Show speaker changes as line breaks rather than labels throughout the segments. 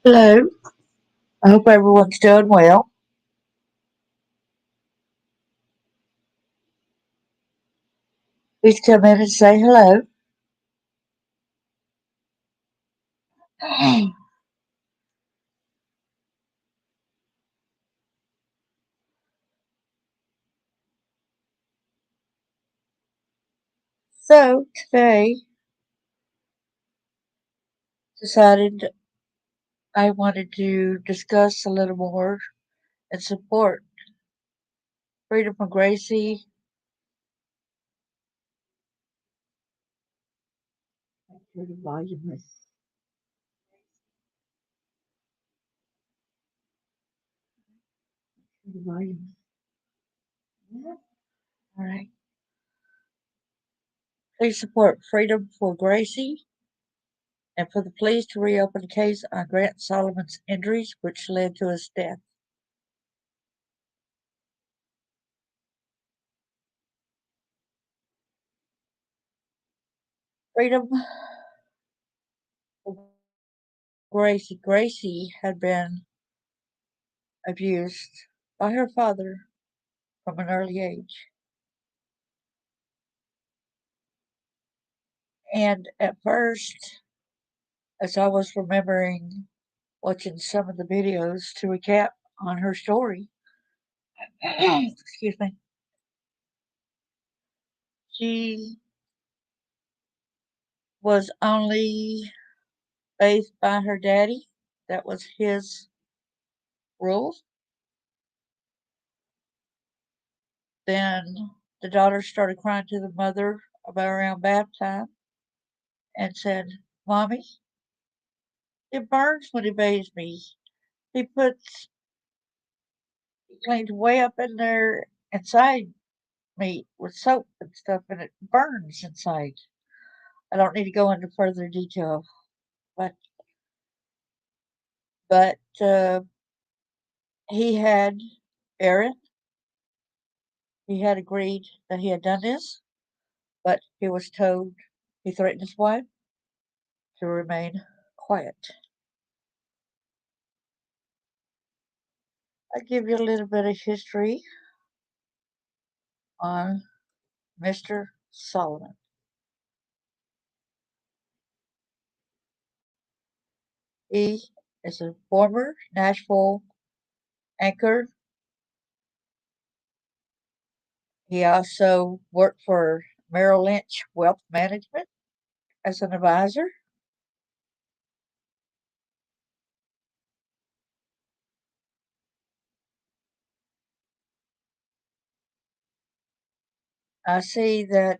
Hello. I hope everyone's doing well. Please come in and say hello. So today decided I wanted to discuss a little more and support freedom from Gracie. The volume is the volume. Yeah. All right. Please support freedom for Gracie and for the police to reopen the case on Grant Solomon's injuries, which led to his death. Freedom for Gracie. Gracie had been abused by her father from an early age. And at first, as I was remembering watching some of the videos to recap on her story, excuse me, she was only bathed by her daddy. That was his rules. Then the daughter started crying to the mother about around bath time and said, Mommy, it burns when he bathes me. He puts, he cleans way up in there inside me with soap and stuff, and it burns inside. I don't need to go into further detail, but but he had Aaron. He had agreed that he had done this, but he was told he threatened his wife to remain quiet. I'll give you a little bit of history on Mr. Solomon. He is a former Nashville anchor. He also worked for Merrill Lynch Wealth Management as an advisor. I see that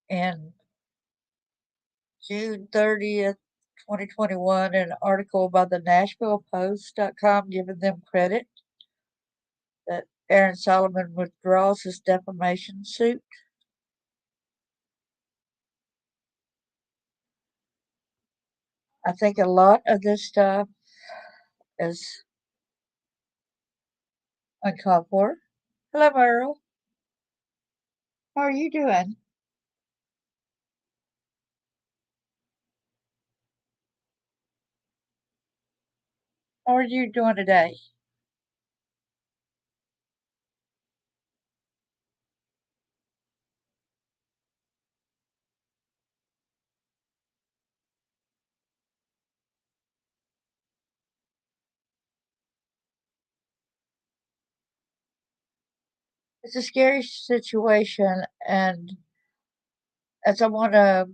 in June 30th, 2021, an article by the NashvillePost.com giving them credit that Aaron Solomon withdraws his defamation suit. I think a lot of this stuff is uncalled for. Hello, Merle. How are you doing? How are you doing today? It's a scary situation, and as I want to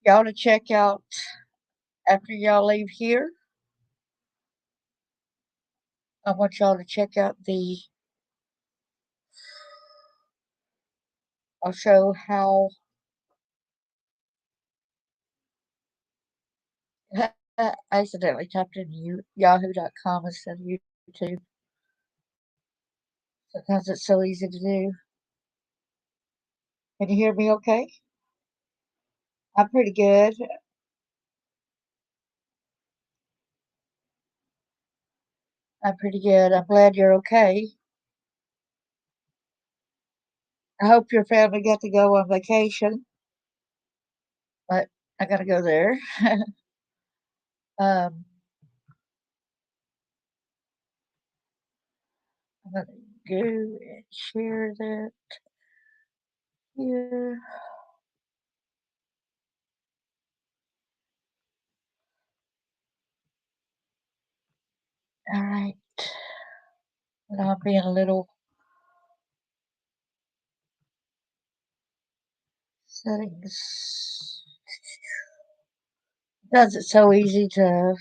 y'all to check out after y'all leave here, I want y'all to check out the. I'll show how I accidentally typed in yahoo.com instead of YouTube. Sometimes it's so easy to do. Can you hear me okay? I'm pretty good. I'm pretty good. I'm glad you're okay. I hope your family got to go on vacation. But I gotta go there. um, I'm gonna go and share that here. All right. And I'm being a little settings. Does it so easy to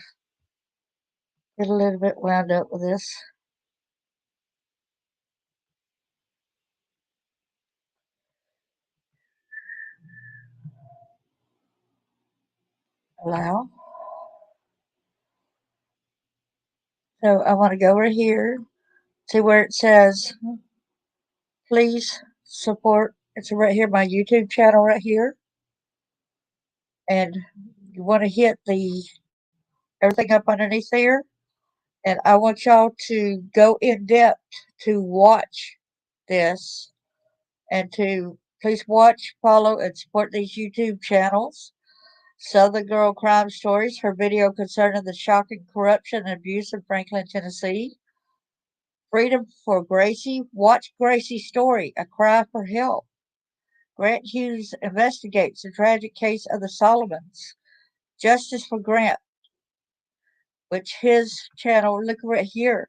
get a little bit wound up with this. Allow. So I want to go over here to where it says, please support. It's right here, my YouTube channel right here. And you want to hit the everything up underneath there. And I want y'all to go in depth to watch this and to please watch, follow, and support these YouTube channels. Southern Girl Crime Stories, her video concerning the shocking corruption and abuse in Franklin, Tennessee. Freedom for Gracie, watch Gracie's story, A Cry for Help. Grant Hughes investigates the tragic case of the Solomons. Justice for Grant, which his channel, look right here.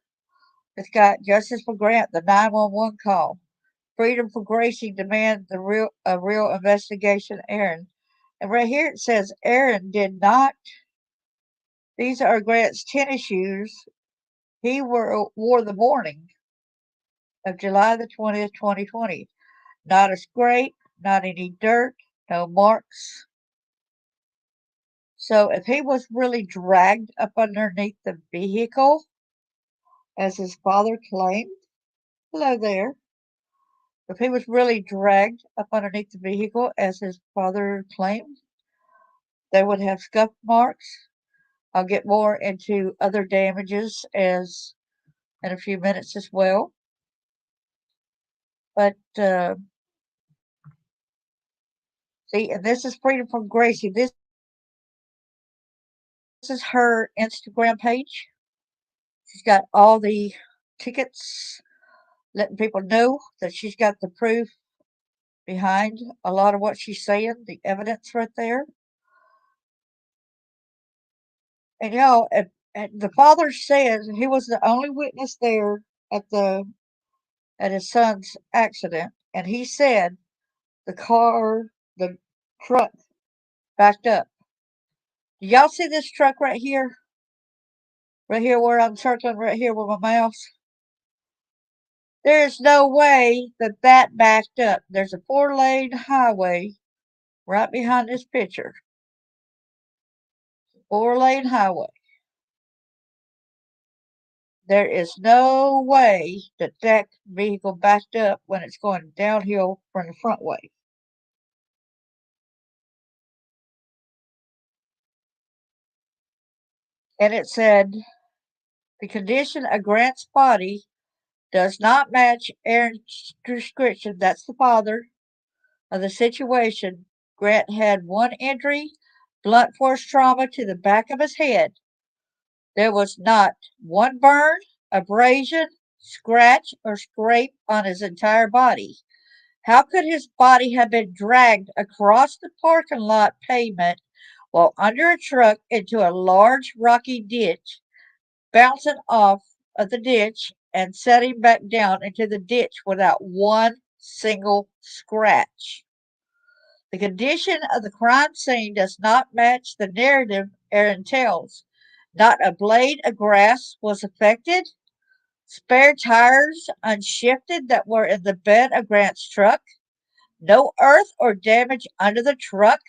It's got Justice for Grant, the 911 call. Freedom for Gracie demand a real investigation, Aaron. And right here it says Aaron did not. These are Grant's tennis shoes. He wore the morning of July the 20th, 2020. Not a scrape, not any dirt, no marks. So if he was really dragged up underneath the vehicle, as his father claimed, hello there. If he was really dragged up underneath the vehicle, as his father claimed, they would have scuff marks. I'll get more into other damages as in a few minutes as well. But see, and this is Freedom from Gracie. This is her Instagram page. She's got all the tickets, letting people know that she's got the proof behind a lot of what she's saying, the evidence right there. And y'all, and the father said he was the only witness there at at his son's accident, and he said the truck backed up. Do y'all see this truck right here? Right here where I'm circling right here with my mouse? There's no way that that backed up. There's a 4-lane highway right behind this picture. 4-lane highway. There is no way that that vehicle backed up when it's going downhill from the front way. And it said the condition of Grant's body does not match Aaron's description. That's the father of the situation. Grant had one injury, blunt force trauma to the back of his head. There was not one burn, abrasion, scratch, or scrape on his entire body. How could his body have been dragged across the parking lot pavement while under a truck into a large rocky ditch, bouncing off of the ditch and setting back down into the ditch without one single scratch? The condition of the crime scene does not match the narrative Aaron tells. Not a blade of grass was affected. Spare tires unshifted that were in the bed of Grant's truck. No earth or damage under the truck.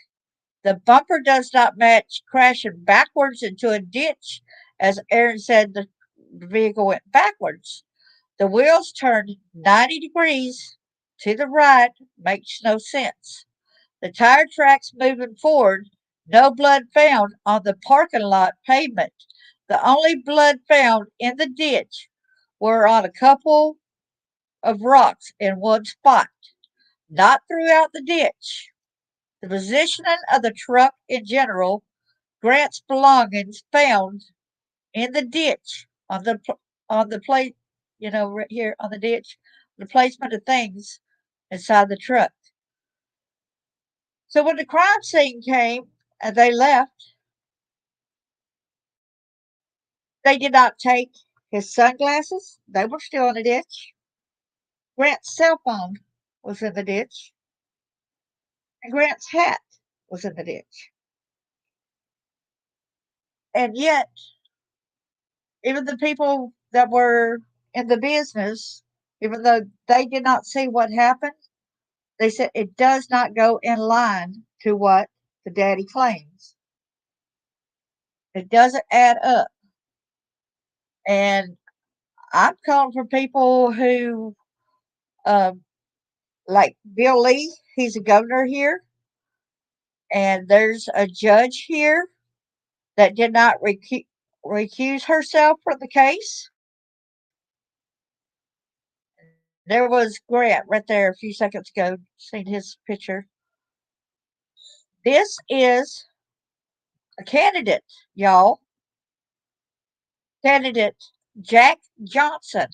The bumper does not match crashing backwards into a ditch, as Aaron said the vehicle went backwards. The wheels turned 90 degrees to the right, makes no sense. The tire tracks moving forward, no blood found on the parking lot pavement. The only blood found in the ditch were on a couple of rocks in one spot, not throughout the ditch. the positioning of the truck in general, Grant's belongings found in the ditch on the plate, right here on the ditch, the placement of things inside the truck. So when the crime scene came and they left, they did not take his sunglasses. They were still in the ditch. Grant's cell phone was in the ditch. And Grant's hat was in the ditch. And yet, even the people that were in the business, even though they did not see what happened, they said it does not go in line to what the daddy claims. It doesn't add up. And I'm calling for people who, um, like Bill Lee, he's a governor here, and there's a judge here that did not recuse herself from the case. There was Grant right there a few seconds ago. Seen his picture. This is a candidate, y'all. Candidate Jack Johnson.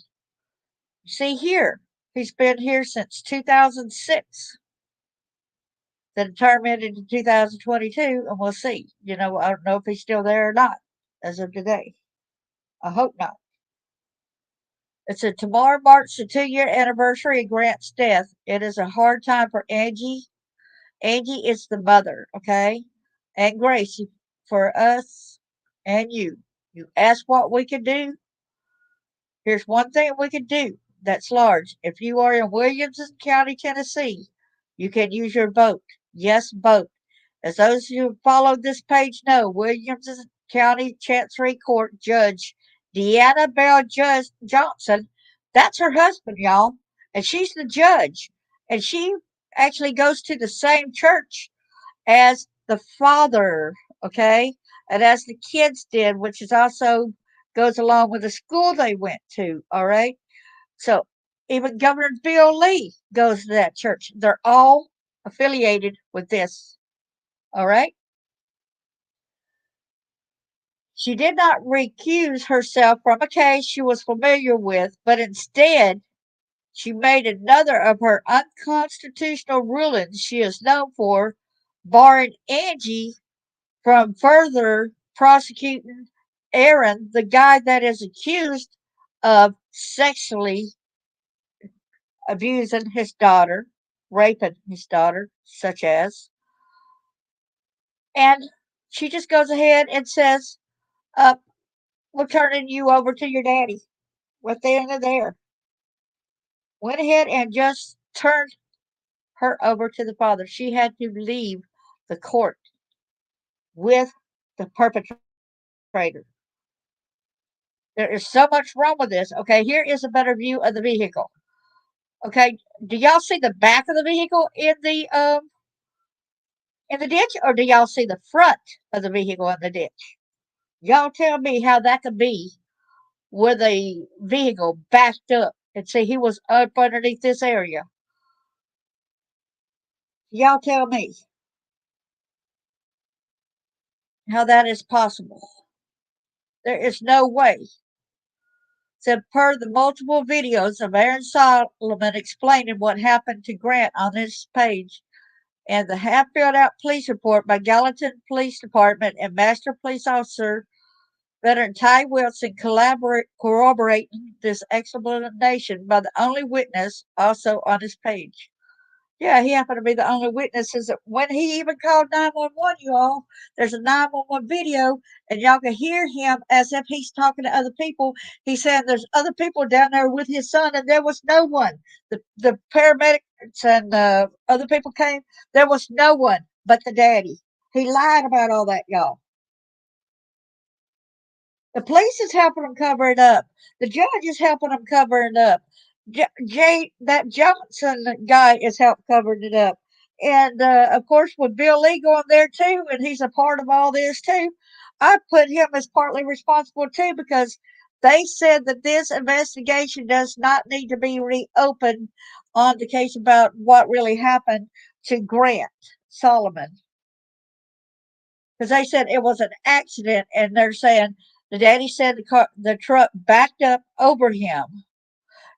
See here, he's been here since 2006. The term ended in 2022, and we'll see. I don't know if he's still there or not as of today. I hope not. It said tomorrow marks the 2-year anniversary of Grant's death. It is a hard time for Angie. Angie is the mother, okay? And Gracie, for us and you. You ask what we can do. Here's one thing we can do that's large. If you are in Williamson County, Tennessee, you can use your vote. Yes, vote. As those who followed this page know, Williamson County Chancery Court Judge Deanna Bell Johnson, that's her husband, y'all. And she's the judge. And she actually goes to the same church as the father, okay? And as the kids did, which is also goes along with the school they went to, all right? So even Governor Bill Lee goes to that church. They're all affiliated with this, all right? She did not recuse herself from a case she was familiar with, but instead she made another of her unconstitutional rulings she is known for, barring Angie from further prosecuting Aaron, the guy that is accused of sexually abusing his daughter, raping his daughter, such as. And she just goes ahead and says, we're turning you over to your daddy. Right then and there. Went ahead and just turned her over to the father. She had to leave the court with the perpetrator. There is so much wrong with this. Okay, here is a better view of the vehicle. Okay, do y'all see the back of the vehicle in the ditch, or do y'all see the front of the vehicle in the ditch? Y'all tell me how that could be with a vehicle backed up. And see, he was up underneath this area. Y'all tell me how that is possible. There is no way. Said per the multiple videos of Aaron Solomon explaining what happened to Grant on this page, and the half filled out police report by Gallatin Police Department and Master Police Officer veteran Ty Wilson corroborating this explanation by the only witness also on his page. Yeah, he happened to be the only witness. Is that when he even called 911, you all, there's a 911 video, and y'all can hear him as if he's talking to other people. He's saying there's other people down there with his son, and there was no one. The paramedics and other people came. There was no one but the daddy. He lied about all that, y'all. The police is helping them cover it up. The judge is helping them cover it up. That Johnson guy is helping covering it up. And of course, with Bill Lee going there too, and he's a part of all this too, I put him as partly responsible too because they said that this investigation does not need to be reopened on the case about what really happened to Grant. Solomon, because they said it was an accident, and they're saying the daddy said the truck backed up over him.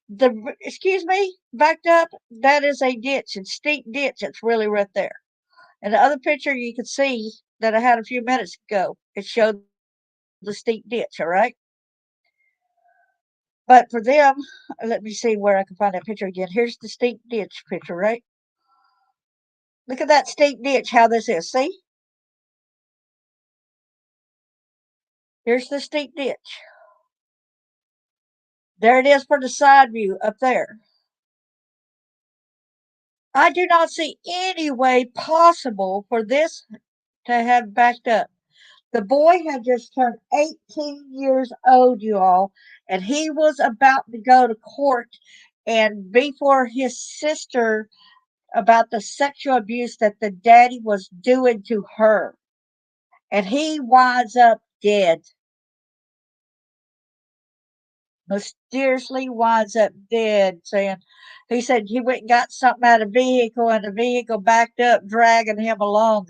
The excuse me, backed up. That is a ditch, a steep ditch. It's really right there. And the other picture you can see that I had a few minutes ago, it showed the steep ditch. All right. But for them, let me see where I can find that picture again. Here's the steep ditch picture, right? Look at that steep ditch, how this is. See? Here's the steep ditch. There it is for the side view up there. I do not see any way possible for this to have backed up. The boy had just turned 18 years old, you all, and he was about to go to court and be for his sister about the sexual abuse that the daddy was doing to her. And he winds up dead. Mysteriously winds up dead, saying he said he went and got something out of the vehicle and the vehicle backed up, dragging him along.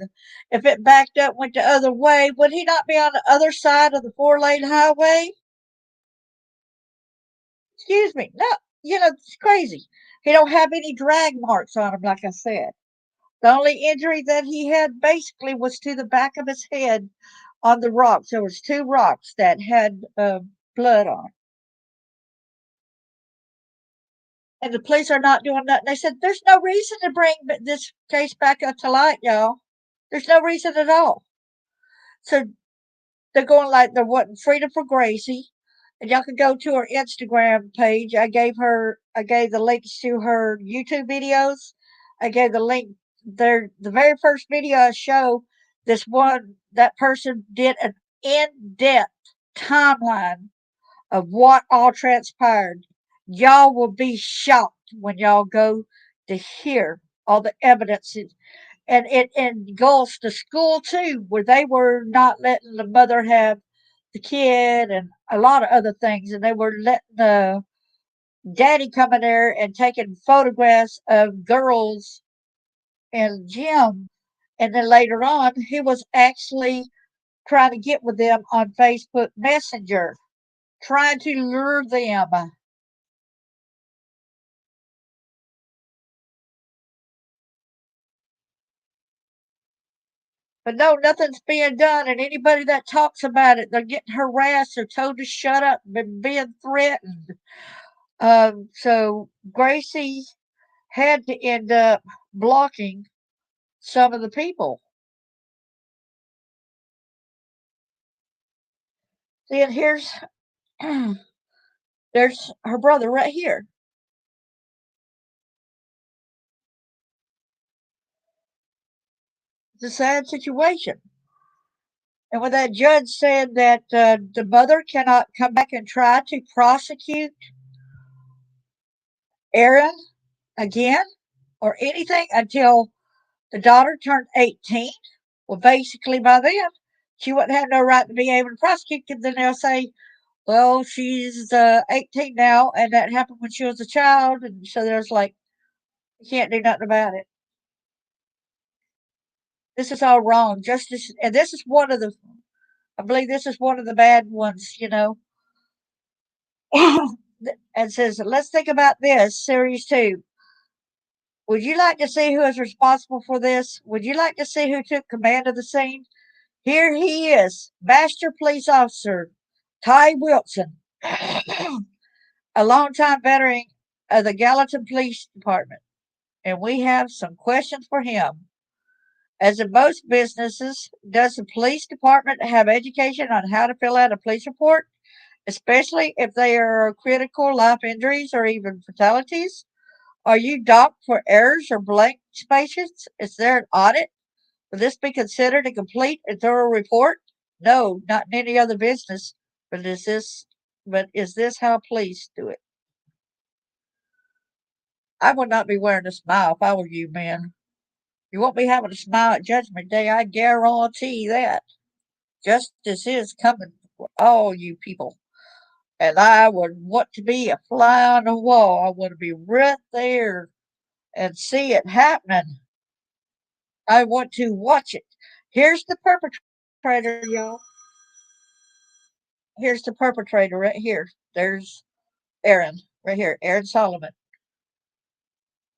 If it backed up, went the other way, would he not be on the other side of the 4-lane highway? Excuse me. No, it's crazy. He don't have any drag marks on him, like I said. The only injury that he had basically was to the back of his head on the rocks. There was 2 rocks that had blood on. And the police are not doing nothing. They said there's no reason to bring this case back up to light, y'all. There's no reason at all. So they're going like they're wanting freedom for Gracie. And y'all can go to her Instagram page. I gave the links to her YouTube videos. I gave the link there. The very first video I show, that person did an in-depth timeline of what all transpired. Y'all will be shocked when y'all go to hear all the evidence. And it engulfs the school too, where they were not letting the mother have the kid and a lot of other things. And they were letting the daddy come in there and taking photographs of girls in gym. And then later on, he was actually trying to get with them on Facebook Messenger, trying to lure them. But no, nothing's being done, and anybody that talks about it, they're getting harassed or told to shut up and being threatened. So Gracie had to end up blocking some of the people. Then there's her brother right here. It's a sad situation. And when that judge said that the mother cannot come back and try to prosecute Aaron again or anything until the daughter turned 18, well, basically by then, she wouldn't have no right to be able to prosecute because then they'll say, well, she's 18 now, and that happened when she was a child. And so there's like, you can't do nothing about it. This is all wrong. Justice, and this is one of the, I believe this is one of the bad ones. And says, let's think about this, series 2. Would you like to see who is responsible for this? Would you like to see who took command of the scene? Here he is, Master Police Officer Ty Wilson, a longtime veteran of the Gallatin Police Department. And we have some questions for him. As in most businesses, does the police department have education on how to fill out a police report, especially if there are critical life injuries or even fatalities? Are you docked for errors or blank spaces? Is there an audit? Will this be considered a complete and thorough report? No, not in any other business. But is this how police do it? I would not be wearing a smile if I were you, man. You won't be having a smile at Judgment Day. I guarantee that. Justice is coming for all you people. And I would want to be a fly on the wall. I want to be right there and see it happening. I want to watch it. Here's the perpetrator, y'all. Here's the perpetrator right here. There's Aaron, right here, Aaron Solomon.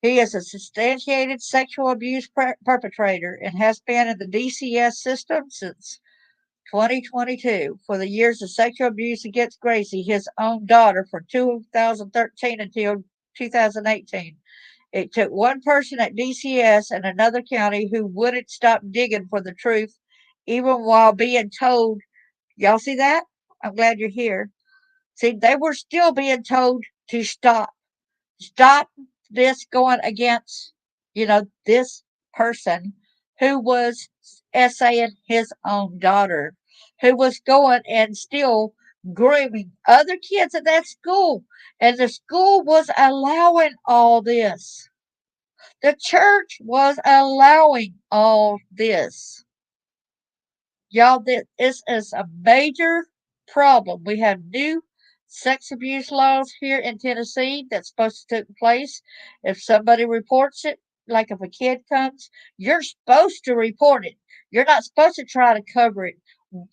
He is a substantiated sexual abuse perpetrator and has been in the DCS system since 2022 for the years of sexual abuse against Gracie, his own daughter, from 2013 until 2018. It took one person at DCS and another county who wouldn't stop digging for the truth, even while being told, y'all see that? I'm glad you're here. See, they were still being told to stop. Stop this going against, this person who was essaying his own daughter, who was going and still grooming other kids at that school. And the school was allowing all this. The church was allowing all this. Y'all, this is a major problem. We have new sex abuse laws here in Tennessee that's supposed to take place. If somebody reports it, like if a kid comes, you're supposed to report it. You're not supposed to try to cover it.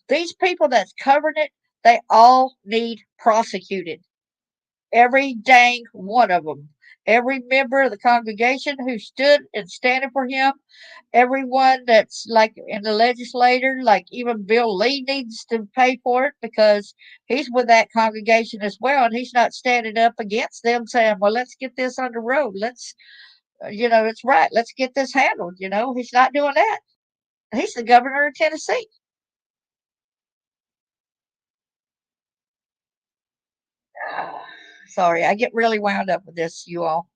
These people that's covering it, they all need prosecuted. Every dang one of them. Every member of the congregation who stood and standing for him, everyone that's like in the legislature, like even Bill Lee needs to pay for it because he's with that congregation as well, and he's not standing up against them saying, "Well, let's get this on the road. It's right. Let's get this handled." He's not doing that. He's the governor of Tennessee. Sorry, I get really wound up with this, you all.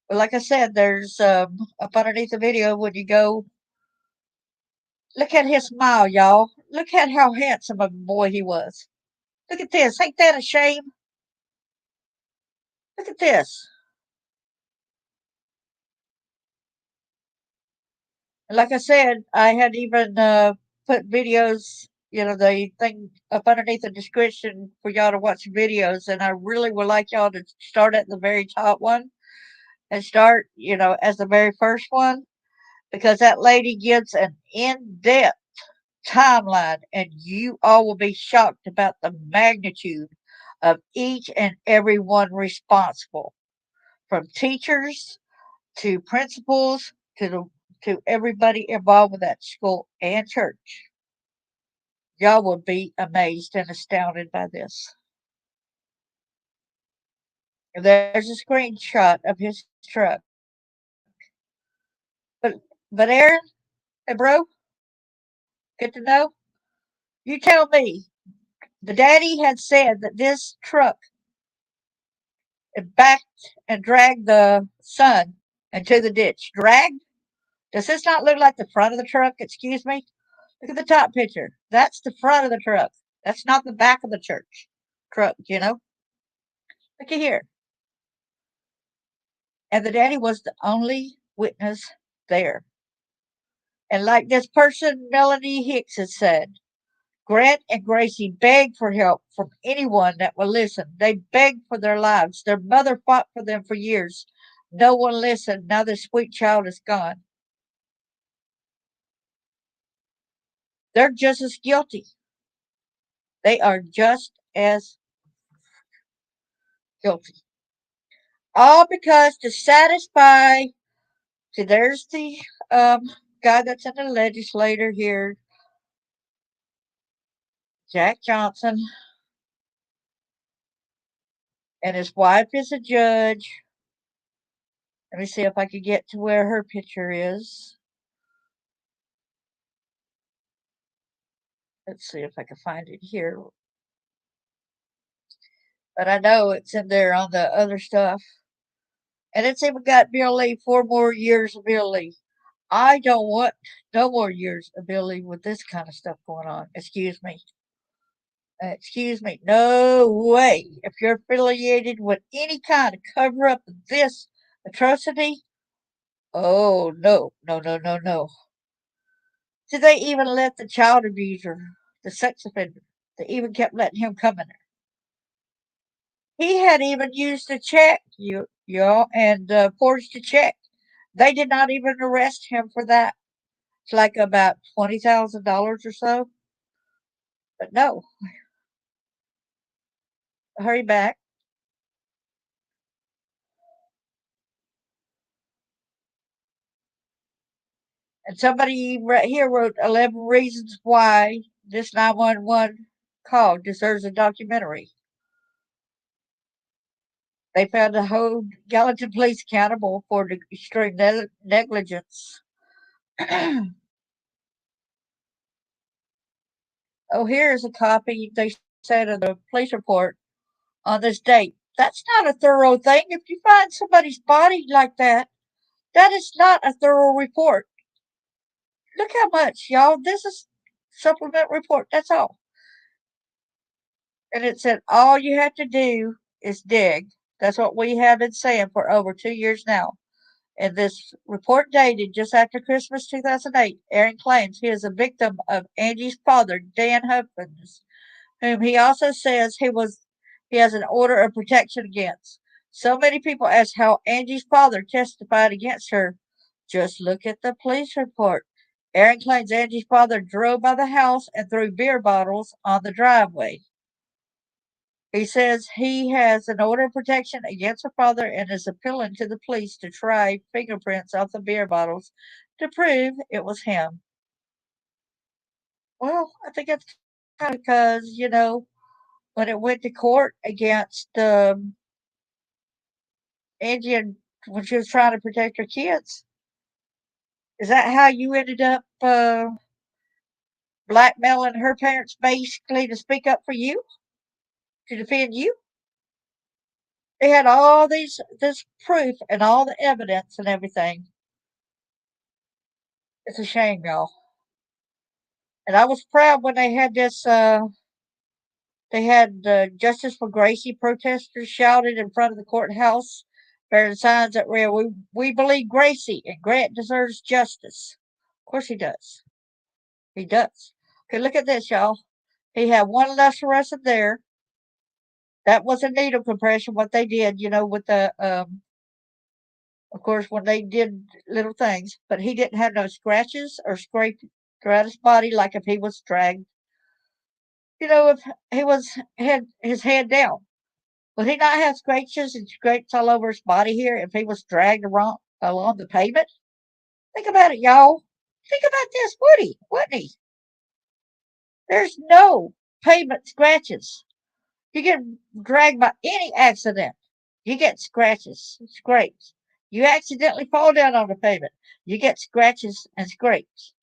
But like I said, there's up underneath the video when you go look at his smile, y'all. Look at how handsome of a boy he was. Look at this. Ain't that a shame? Look at this. And like I said, I had even put videos, the thing up underneath the description for y'all to watch videos. And I really would like y'all to start at the very top one and start, as the very first one, because that lady gives an in depth timeline, and you all will be shocked about the magnitude of each and every one responsible, from teachers to principals to everybody involved with that school and church. Y'all will be amazed and astounded by this. And there's a screenshot of his truck. But but Aaron, hey bro, good to know. You tell me. The daddy had said that this truck backed and dragged the son into the ditch. Dragged? Does this not look like the front of the truck? Excuse me? Look at the top picture. That's the front of the truck. That's not the back of the church truck. Look at here. And the daddy was the only witness there. And like this person, Melanie Hicks, has said, Grant and Gracie begged for help from anyone that would listen. They begged for their lives. Their mother fought for them for years. No one listened. Now the sweet child is gone. They're just as guilty. They are just as guilty. All because to satisfy. See, there's the guy that's in the legislature here, Jack Johnson, and his wife is a judge. Let me see if I can get to where her picture is. Let's see if I can find it here. But I know it's in there on the other stuff. And it's even got Bill Lee, 4 more years of Bill Lee. I don't want no more years of Bill Lee with this kind of stuff going on. Excuse me. Excuse me. No way. If you're affiliated with any kind of cover up of this atrocity, oh no, no, no, no, no. Did they even let the child abuser, the sex offender, they even kept letting him come in there? He had even used a check, y'all, and forged a check They did not even arrest him for that. It's like about $20,000 or so. But no, hurry back. And somebody right here wrote 11 reasons why this 911 call deserves a documentary. They found to hold Gallatin Police accountable for extreme negligence. Oh, here is a copy, they said, of the police report on this date. That's not a thorough thing. If you find somebody's body like that, that is not a thorough report. Look how much, y'all. This is supplement report. That's all. And it said all you have to do is dig. That's what we have been saying for over 2 years now. In this report dated just after Christmas 2008, Aaron claims he is a victim of Angie's father, Dan Huffins, whom he also says he has an order of protection against. So many people ask how Angie's father testified against her. Just look at the police report. Aaron claims Angie's father drove by the house and threw beer bottles on the driveway. He says he has an order of protection against her father and is appealing to the police to try fingerprints off the beer bottles to prove it was him. Well, I think that's kind of because, when it went to court against Angie and when she was trying to protect her kids, is that how you ended up blackmailing her parents basically to speak up for you, to defend you? They had all this proof and all the evidence and everything. It's a shame, y'all. And I was proud when they had this. They had Justice for Gracie protesters shouted in front of the courthouse, bearing signs that read, "We believe Gracie and Grant deserves justice." Of course he does. He does. Okay, look at this, y'all. He had one less arrested there. That was a needle compression. What they did, with the of course, when they did little things, but he didn't have no scratches or scrape throughout his body like if he was dragged. If he had his head down, would he not have scratches and scrapes all over his body here if he was dragged along the pavement? Think about it, y'all. Think about this, would he? Wouldn't he? There's no pavement scratches. You get dragged by any accident, you get scratches, scrapes. You accidentally fall down on the pavement, you get scratches and scrapes.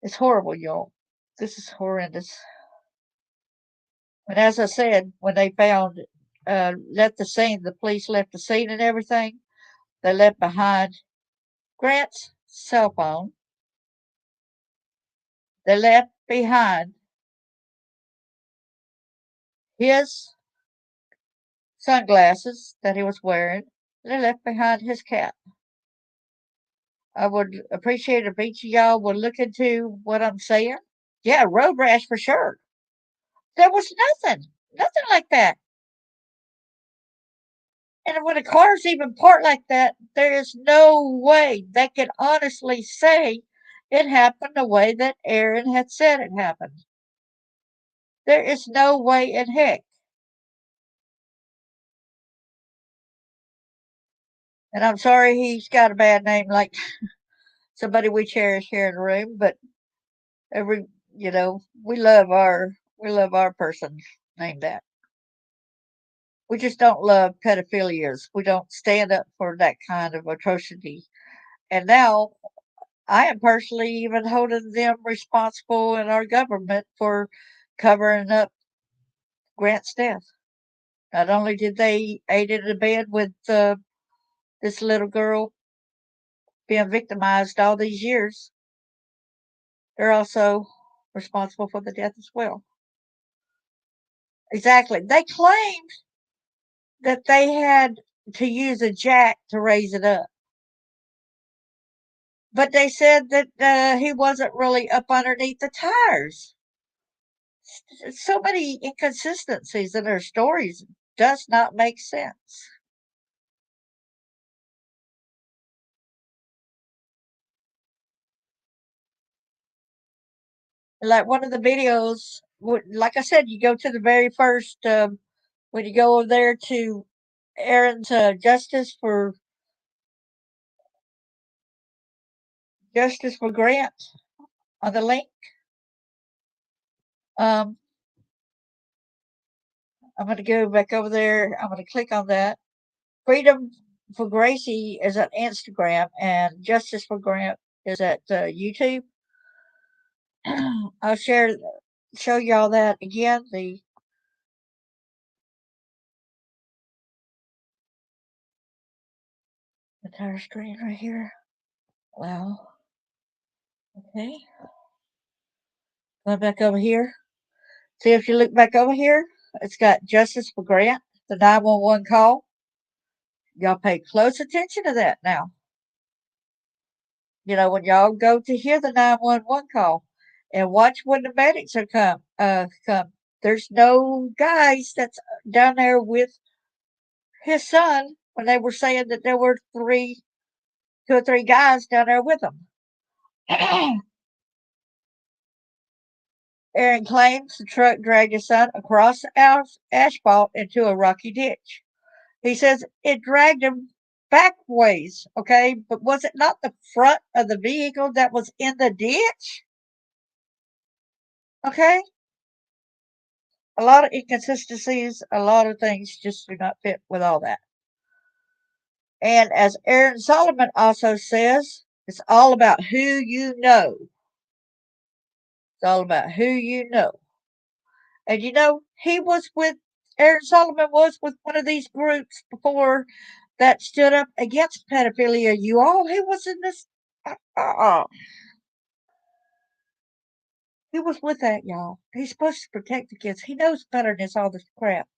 It's horrible, y'all. This is horrendous. And as I said, when they left the scene, the police left the scene and everything. They left behind Grant's cell phone. They left behind his sunglasses that he was wearing. They left behind his cap. I would appreciate if each of y'all would look into what I'm saying. Yeah, road rash for sure. There was nothing like that. And when a car's even parked like that, there is no way they can honestly say it happened the way that Aaron had said it happened. There is no way in heck. And I'm sorry he's got a bad name like somebody we cherish here in the room, but every we love our person named that. We just don't love pedophilias. We don't stand up for that kind of atrocity. And now I am personally even holding them responsible in our government for covering up Grant's death. Not only did they aid and abet with this little girl being victimized all these years, they're also responsible for the death as well. Exactly. They claimed that they had to use a jack to raise it up. But they said that he wasn't really up underneath the tires. So many inconsistencies in their stories does not make sense. Like one of the videos, like I said, you go to the very first, when you go over there to Aaron's Justice for Grant on the link. Um, I'm going to go back over there. I'm going to click on that. Freedom for Gracie is at Instagram, and Justice for Grant is at YouTube. I'll show y'all that again. The entire screen right here. Wow. Okay. Going back over here. See if you look back over here, it's got Justice for Grant, the 911 call. Y'all pay close attention to that now. You know, when y'all go to hear the 911 call and watch when the medics are come. There's no guys that's down there with his son when they were saying that there were two or three guys down there with him. Aaron claims the truck dragged his son across asphalt into a rocky ditch. He says it dragged him back ways, okay? But was it not the front of the vehicle that was in the ditch? Okay? A lot of inconsistencies, a lot of things just do not fit with all that. And as Aaron Solomon also says, it's all about who you know. It's all about who you know. And you know, Aaron Solomon was with one of these groups before that stood up against pedophilia. You all, he was in this. Uh, he was with that, y'all. He's supposed to protect the kids. He knows better than all this crap.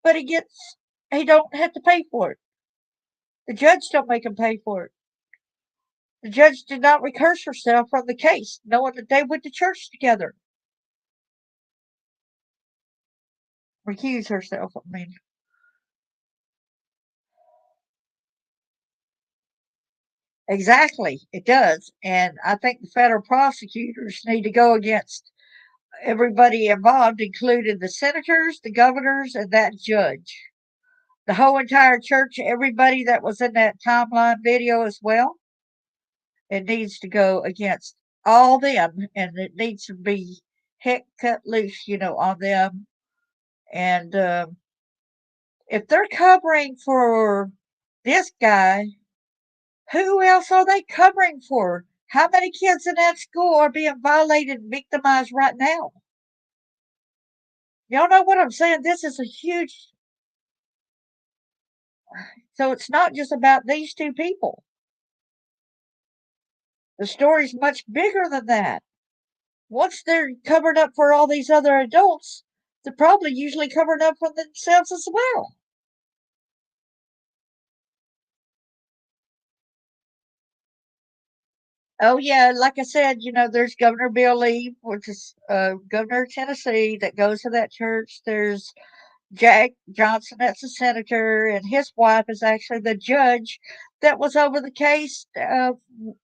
But he don't have to pay for it. The judge don't make him pay for it. The judge did not recurse herself from the case, knowing that they went to church together. Recuse herself, I mean. Exactly, it does. And I think the federal prosecutors need to go against everybody involved, including the senators, the governors, and that judge. The whole entire church, everybody that was in that timeline video as well. It needs to go against all them, and it needs to be heck cut loose, on them. And if they're covering for this guy, who else are they covering for? How many kids in that school are being violated and victimized right now? Y'all know what I'm saying? This is a huge. So it's not just about these two people. The story's much bigger than that. Once they're covered up for all these other adults, they're probably usually covered up for themselves as well. Oh yeah, like I said, there's Governor Bill Lee, which is governor of Tennessee, that goes to that church. There's Jack Johnson, that's a senator, and his wife is actually the judge that was over the case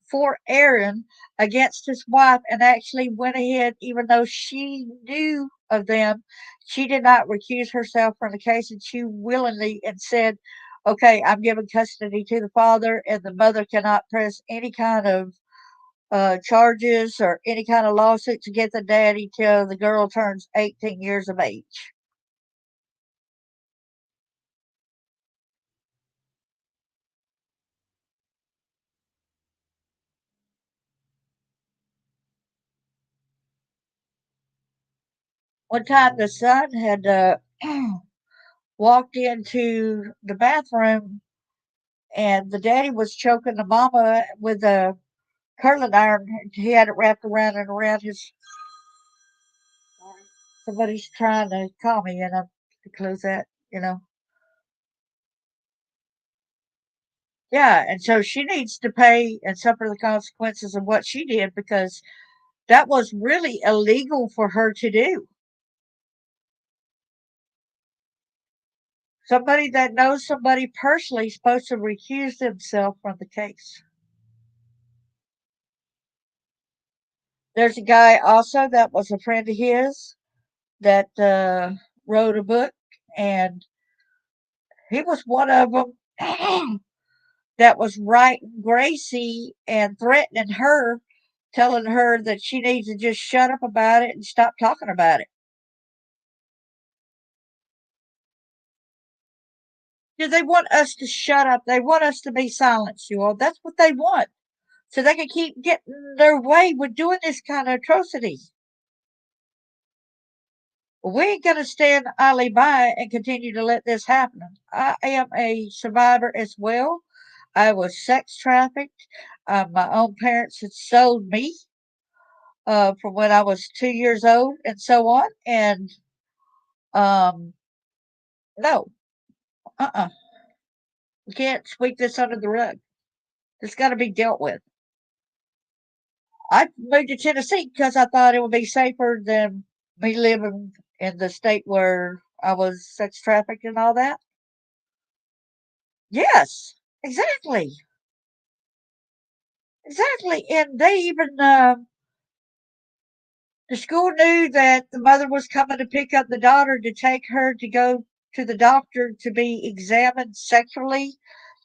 for Aaron against his wife, and actually went ahead, even though she knew of them, she did not recuse herself from the case, and she willingly and said, "Okay, I'm giving custody to the father, and the mother cannot press any kind of charges or any kind of lawsuit to get the daddy till the girl turns 18 years of age." One time the son had walked into the bathroom and the daddy was choking the mama with a curling iron. He had it wrapped around and around his. Somebody's trying to call me and I'm to close that. Yeah, and so she needs to pay and suffer the consequences of what she did because that was really illegal for her to do. Somebody that knows somebody personally is supposed to recuse themselves from the case. There's a guy also that was a friend of his that wrote a book, and he was one of them that was writing Gracie and threatening her, telling her that she needs to just shut up about it and stop talking about it. Yeah, they want us to shut up. They want us to be silenced, you all. That's what they want. So they can keep getting their way with doing this kind of atrocity. We ain't going to stand idly by and continue to let this happen. I am a survivor as well. I was sex trafficked. My own parents had sold me from when I was 2 years old and so on. And um, no, uh-uh. We can't sweep this under the rug. It's got to be dealt with. I moved to Tennessee because I thought it would be safer than me living in the state where I was sex trafficked and all that. Yes, exactly. Exactly. And they even, the school knew that the mother was coming to pick up the daughter to take her to go to the doctor to be examined sexually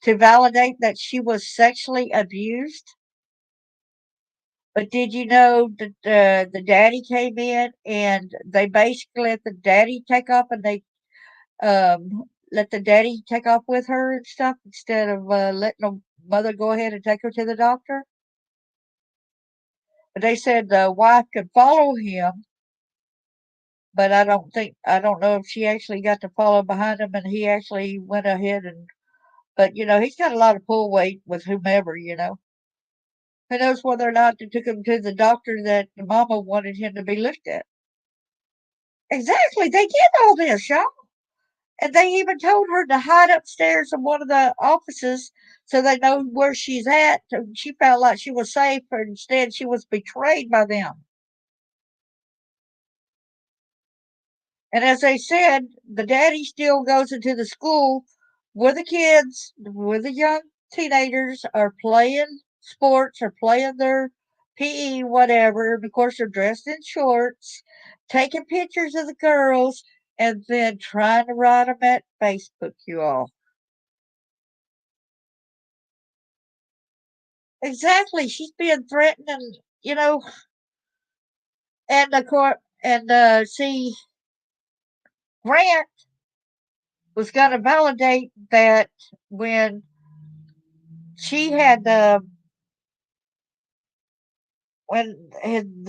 to validate that she was sexually abused. But did you know that the daddy came in and they basically let the daddy take off and they let the daddy take off with her and stuff instead of letting the mother go ahead and take her to the doctor? But they said the wife could follow him, but I don't know if she actually got to follow behind him and he actually went ahead and, but he's got a lot of pull weight with whomever. Who knows whether or not they took him to the doctor that the mama wanted him to be looked at. Exactly, they did all this, y'all. And they even told her to hide upstairs in one of the offices so they know where she's at. She felt like she was safe, but instead she was betrayed by them. And as they said, the daddy still goes into the school where the kids, where the young teenagers are playing sports or playing their PE, whatever. And of course, they're dressed in shorts, taking pictures of the girls, and then trying to write them at Facebook, you all. Exactly. She's being threatened, and of course, and see, Grant was going to validate that when she had the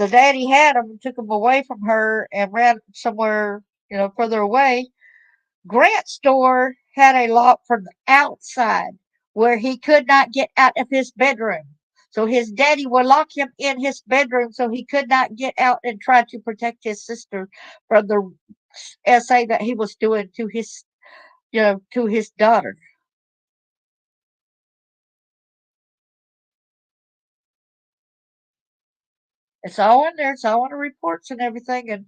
daddy had him, took him away from her and ran somewhere, further away. Grant's door had a lock from the outside where he could not get out of his bedroom. So his daddy would lock him in his bedroom so he could not get out and try to protect his sister from the essay that he was doing to his daughter. It's all in there. It's all in the reports and everything. And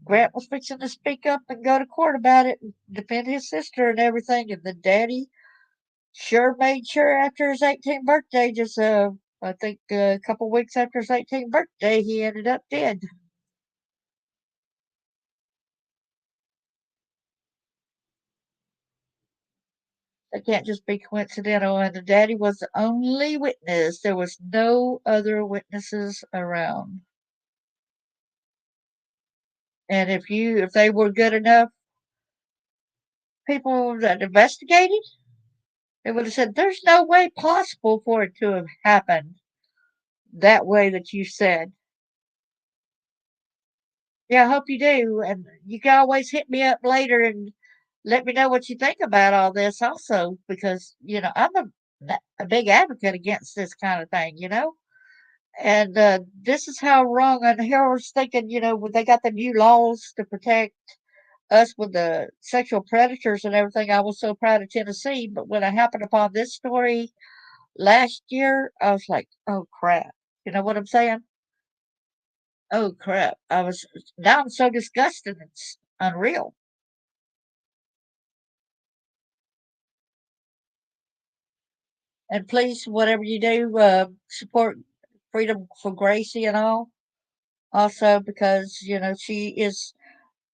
Grant was fixing to speak up and go to court about it and defend his sister and everything. And the daddy sure made sure after his 18th birthday, just I think a couple weeks after his 18th birthday, he ended up dead. That can't just be coincidental. And the daddy was the only witness. There was no other witnesses around. And if they were good enough people that investigated, they would have said, "There's no way possible for it to have happened that way that you said." Yeah, I hope you do. And you can always hit me up later and let me know what you think about all this also, because, I'm a big advocate against this kind of thing. And this is how wrong. And here I was thinking, when they got the new laws to protect us with the sexual predators and everything, I was so proud of Tennessee. But when I happened upon this story last year, I was like, oh crap. You know what I'm saying? Oh crap. Now I'm so disgusted. It's unreal. And please, whatever you do, support Freedom for Gracie and all. Also, because, she is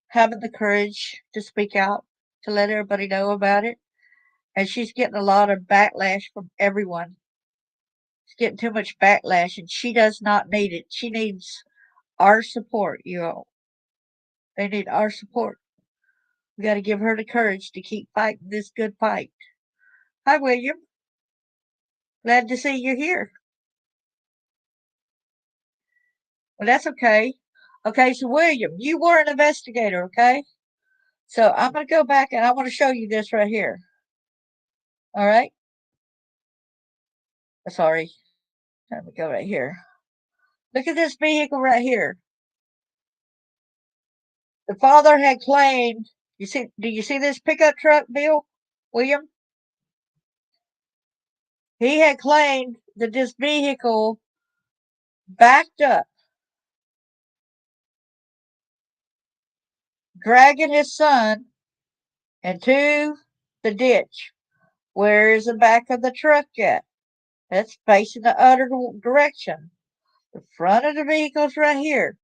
having the courage to speak out, to let everybody know about it. And she's getting a lot of backlash from everyone. She's getting too much backlash, and she does not need it. She needs our support, you all. They need our support. We got to give her the courage to keep fighting this good fight. Hi, William. Glad to see you here. Well, that's okay. Okay, so William, you were an investigator, okay? So I'm going to go back and I want to show you this right here. All right? Sorry. Let me go right here. Look at this vehicle right here. The father had claimed, do you see this pickup truck, Bill? William? He had claimed that this vehicle backed up, dragging his son into the ditch. Where is the back of the truck at? That's facing the other direction. The front of the vehicle's right here.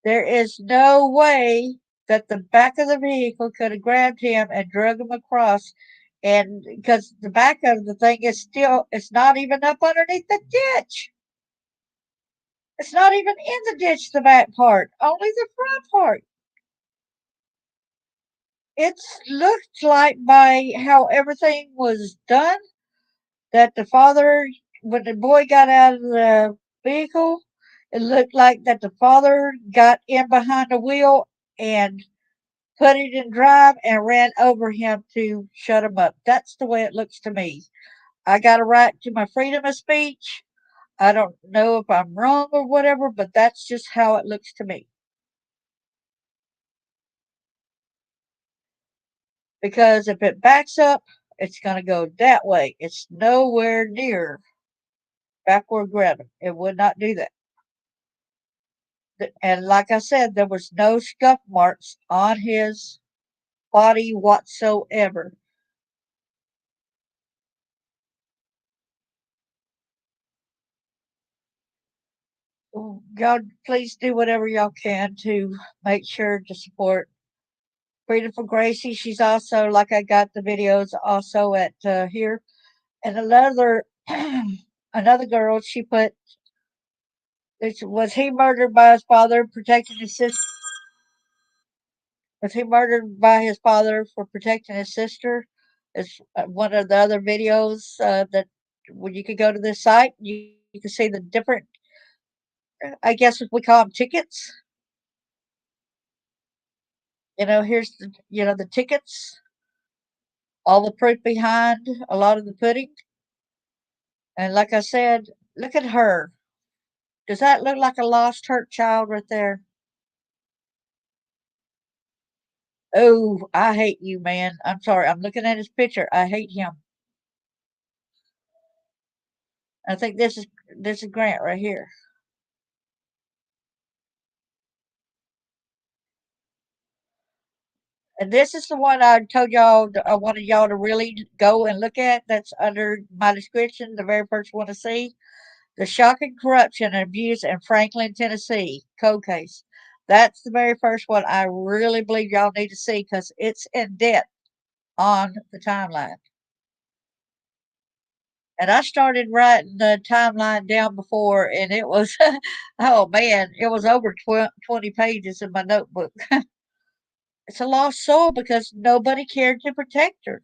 There is no way that the back of the vehicle could have grabbed him and drug him across. And because the back of the thing is still, it's not even up underneath the ditch. It's not even in the ditch, the back part, only the front part. It looked like by how everything was done that the father, when the boy got out of the vehicle, it looked like that the father got in behind the wheel and put it in drive and ran over him to shut him up. That's the way it looks to me. I got a right to my freedom of speech. I don't know if I'm wrong or whatever, but that's just how it looks to me. Because if it backs up, it's going to go that way. It's nowhere near backward gravity. It would not do that. And like I said, there was no scuff marks on his body whatsoever. God, please do whatever y'all can to make sure to support Freedom for Gracie. She's also, like I got the videos also at here. And another another girl, she put, was he murdered by his father protecting his sister? Was he murdered by his father for protecting his sister? Is one of the other videos that when you could go to this site, you can see the different, I guess we call them tickets. Here's the tickets, all the proof behind a lot of the pudding. And like I said, look at her. Does that look like a lost hurt child right there? Oh, I hate you, man. I'm sorry. I'm looking at his picture. I hate him. I think this is Grant right here. And this is the one I told y'all I wanted y'all to really go and look at. That's under my description, the very first one to see. The Shocking Corruption and Abuse in Franklin, Tennessee cold case. That's the very first one I really believe y'all need to see because it's in depth on the timeline. And I started writing the timeline down before, and it was, oh man, it was over 20 pages in my notebook. It's a lost soul because nobody cared to protect her.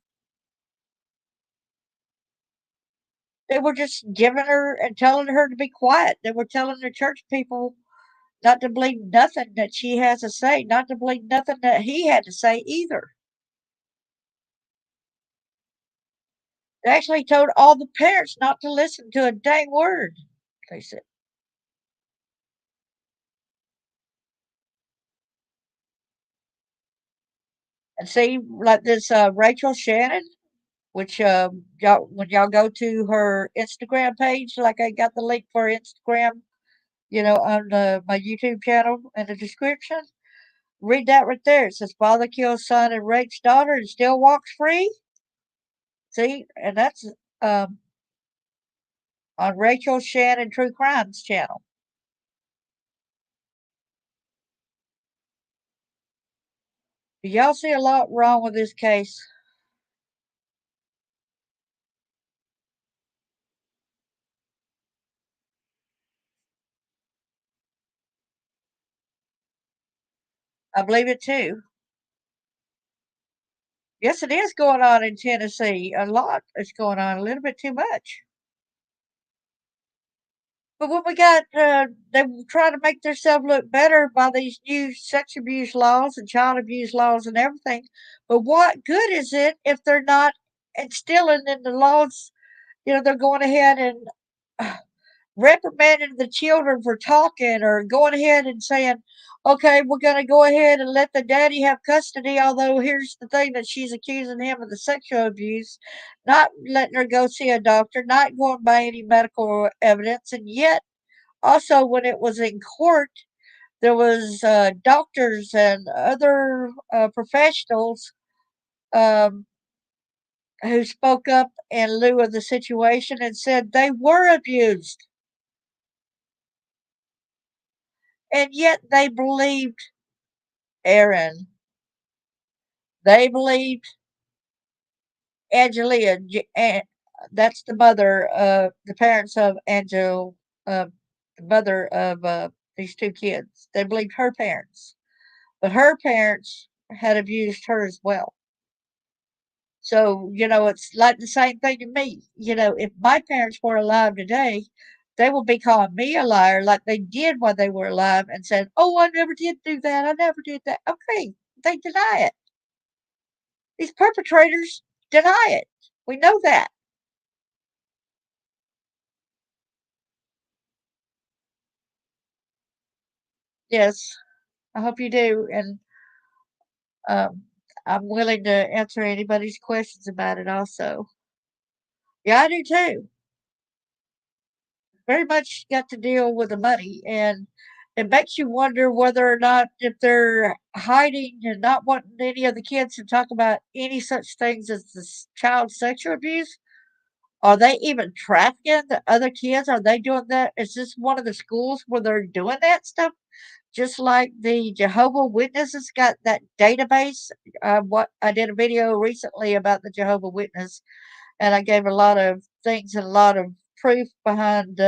They were just giving her and telling her to be quiet. They were telling the church people not to believe nothing that she has to say, not to believe nothing that he had to say either. They actually told all the parents not to listen to a dang word, they said. And see, like this Rachel Shannon, which y'all, when y'all go to her Instagram page, like I got the link for her Instagram, on my YouTube channel in the description. Read that right there. It says father kills son and rapes daughter and still walks free. See, and that's um, on Rachel Shannon True Crimes channel. Do y'all see a lot wrong with this case? I believe it too. Yes, it is going on in Tennessee. A lot is going on, a little bit too much. But when we got, they try to make themselves look better by these new sex abuse laws and child abuse laws and everything. But what good is it if they're not instilling in the laws? They're going ahead and reprimanding the children for talking or going ahead and saying, okay, we're going to go ahead and let the daddy have custody. Although, here's the thing that she's accusing him of the sexual abuse, not letting her go see a doctor, not going by any medical evidence. And yet, also, when it was in court, there was doctors and other professionals um, who spoke up in lieu of the situation and said they were abused. And yet they believed Aaron. They believed Angelia. That's the mother, the parents of Angel, the mother of these two kids. They believed her parents, but her parents had abused her as well. So, it's like the same thing to me. If my parents were alive today, they would be calling me a liar like they did while they were alive and said, oh, I never did do that. I never did that. Okay, they deny it. These perpetrators deny it. We know that. Yes, I hope you do. And um, I'm willing to answer anybody's questions about it also. Yeah, I do too. Very much got to deal with the money. And it makes you wonder whether or not if they're hiding and not wanting any of the kids to talk about any such things as this child sexual abuse. Are they even trafficking the other kids? Are they doing that? Is this one of the schools where they're doing that stuff? Just like the Jehovah Witnesses got that database. What I did a video recently about the Jehovah Witness, and I gave a lot of things and a lot of proof behind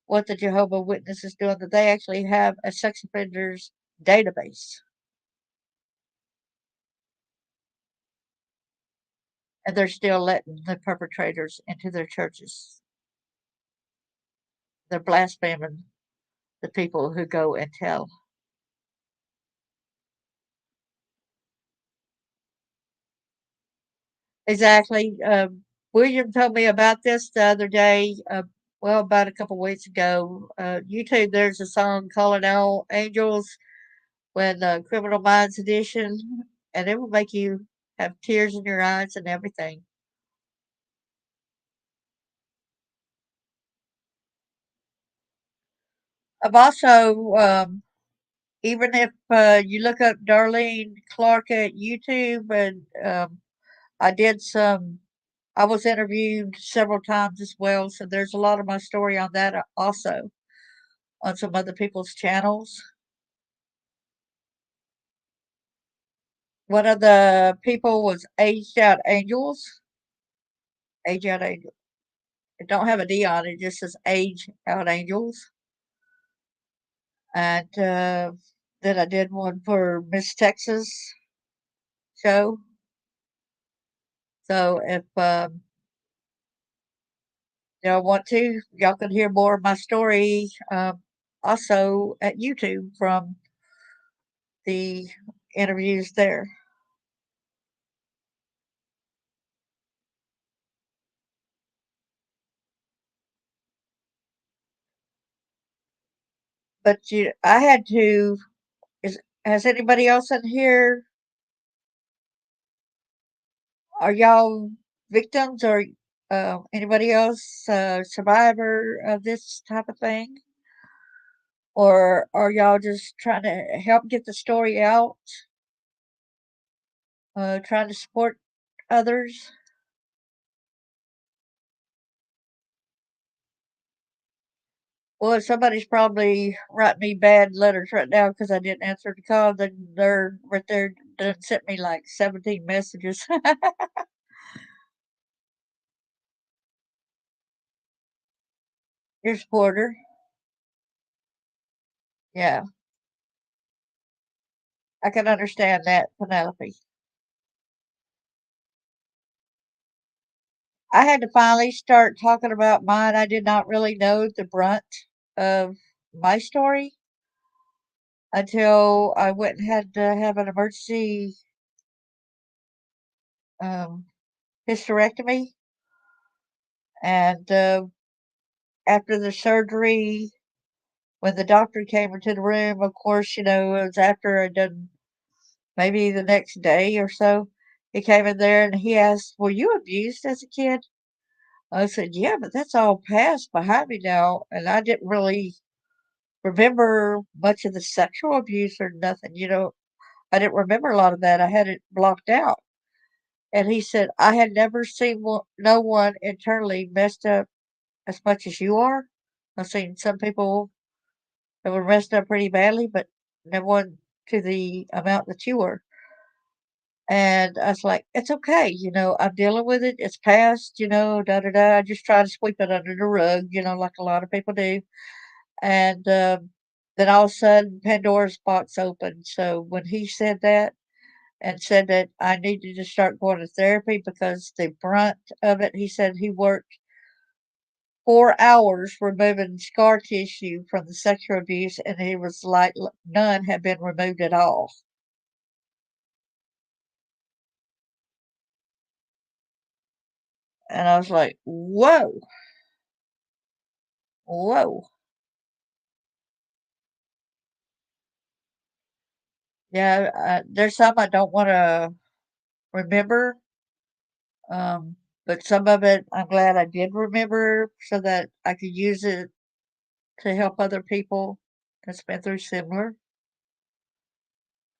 what the Jehovah Witness is doing. That they actually have a sex offenders database, and they're still letting the perpetrators into their churches. They're blaspheming the people who go and tell. Exactly. William told me about this the other day. Well, about a couple weeks ago. YouTube, there's a song calling out angels when Criminal Minds Edition, and it will make you have tears in your eyes and everything. I've also, even if you look up Darlene Clark at YouTube, and I did some, I was interviewed several times as well, so there's a lot of my story on that also on some other people's channels. One of the people was Aged Out Angels. Age Out Angels. It don't have a D on it. It just says Age Out Angels. And then I did one for Miss Texas show. So if y'all want to, y'all can hear more of my story also at YouTube from the interviews there. But I had to. Is has anybody else in here? Are y'all victims or anybody else survivor of this type of thing? Or are y'all just trying to help get the story out, trying to support others? Boy, somebody's probably writing me bad letters right now because I didn't answer the call. They're right there done sent me like 17 messages. Your supporter. Yeah, I can understand that, Penelope. I had to finally start talking about mine. I did not really know the brunt of my story until I went and had to have an emergency um, hysterectomy. And after the surgery, when the doctor came into the room, of course, it was after I'd done maybe the next day or so. He came in there and he asked, "Were you abused as a kid?" I said, "Yeah, but that's all past behind me now." And I didn't really remember much of the sexual abuse or nothing. I didn't remember a lot of that. I had it blocked out. And he said, "I had never seen no one internally messed up as much as you are. I've seen some people that were messed up pretty badly, but no one to the amount that you were." And I was like, "It's okay, I'm dealing with it. It's past, da da da. I just try to sweep it under the rug, like a lot of people do." And then all of a sudden, Pandora's box opened. So when he said that and said that I needed to start going to therapy because the brunt of it, he said he worked 4 hours removing scar tissue from the sexual abuse, and he was like, none had been removed at all. And I was like, whoa, whoa. Yeah, there's some I don't want to remember, um, but some of it I'm glad I did remember so that I could use it to help other people that's been through similar.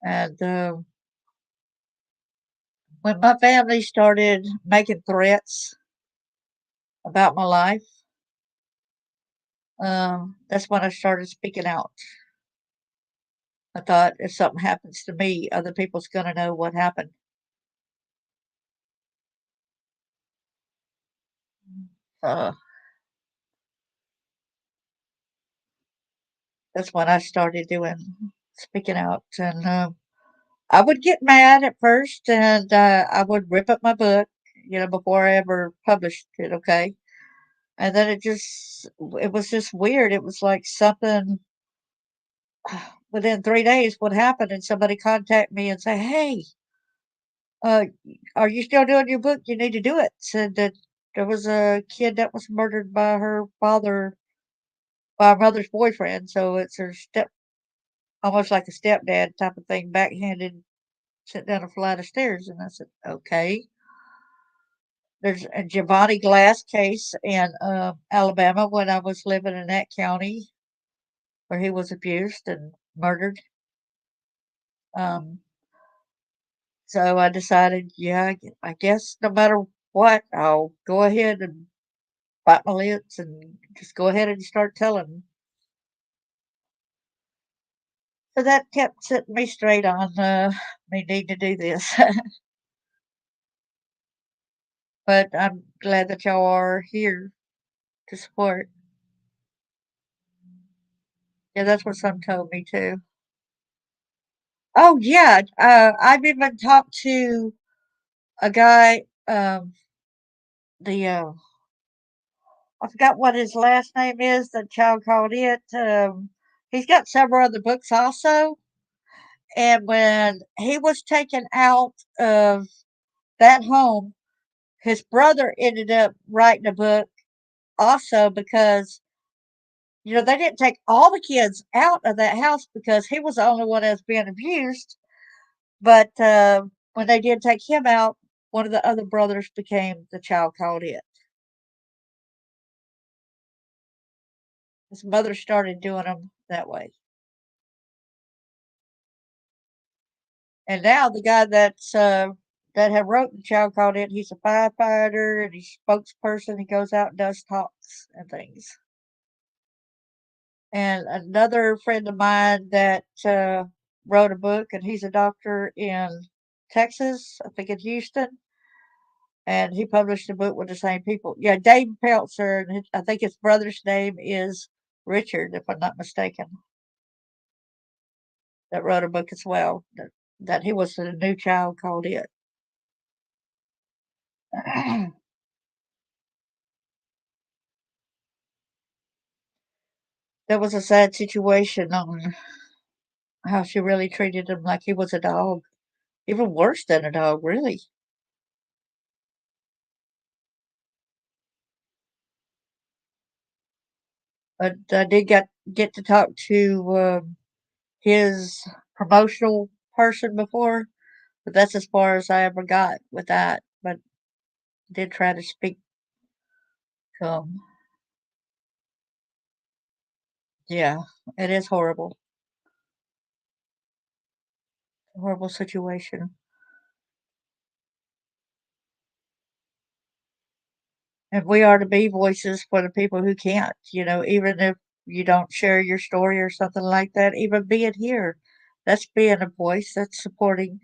And when my family started making threats about my life, that's when I started speaking out. I thought if something happens to me, other people's going to know what happened. Uh, that's when I started doing speaking out. And I would get mad at first and I would rip up my book, before I ever published it, okay? And then it was just weird. It was like something within 3 days would happen and somebody contact me and say, "Hey, uh, are you still doing your book? You need to do it." Said that there was a kid that was murdered by her father, by her mother's boyfriend. So it's her almost like a stepdad type of thing, backhanded, sent down a flight of stairs. And I said, "Okay." There's a Giovanni Glass case in Alabama when I was living in that county where he was abused and murdered. Um, so I decided, yeah, I guess no matter what, I'll go ahead and bite my lips and just go ahead and start telling. So that kept setting me straight on me need to do this. But I'm glad that y'all are here to support. Yeah, that's what some told me too. Oh yeah, I've even talked to a guy. The I forgot what his last name is. The child called it. He's got several other books also. And when he was taken out of that home, his brother ended up writing a book also because they didn't take all the kids out of that house because he was the only one that was being abused. But when they did take him out, one of the other brothers became the child called it. His mother started doing them that way. And now the guy that had wrote the child called it, he's a firefighter and he's spokesperson. He goes out and does talks and things. And another friend of mine that wrote a book, and he's a doctor in Texas, I think in Houston, and he published a book with the same people. Yeah, Dave Peltzer, and I think his brother's name is Richard, if I'm not mistaken, that wrote a book as well. That he was a new child called it. That was a sad situation on how she really treated him like he was a dog, even worse than a dog, really. But I did get to talk to his promotional person before, but that's as far as I ever got with that. But did try to speak to him. Yeah, it is horrible, horrible situation. And we are to be voices for the people who can't, even if you don't share your story or something like that, even being here. That's being a voice, that's supporting.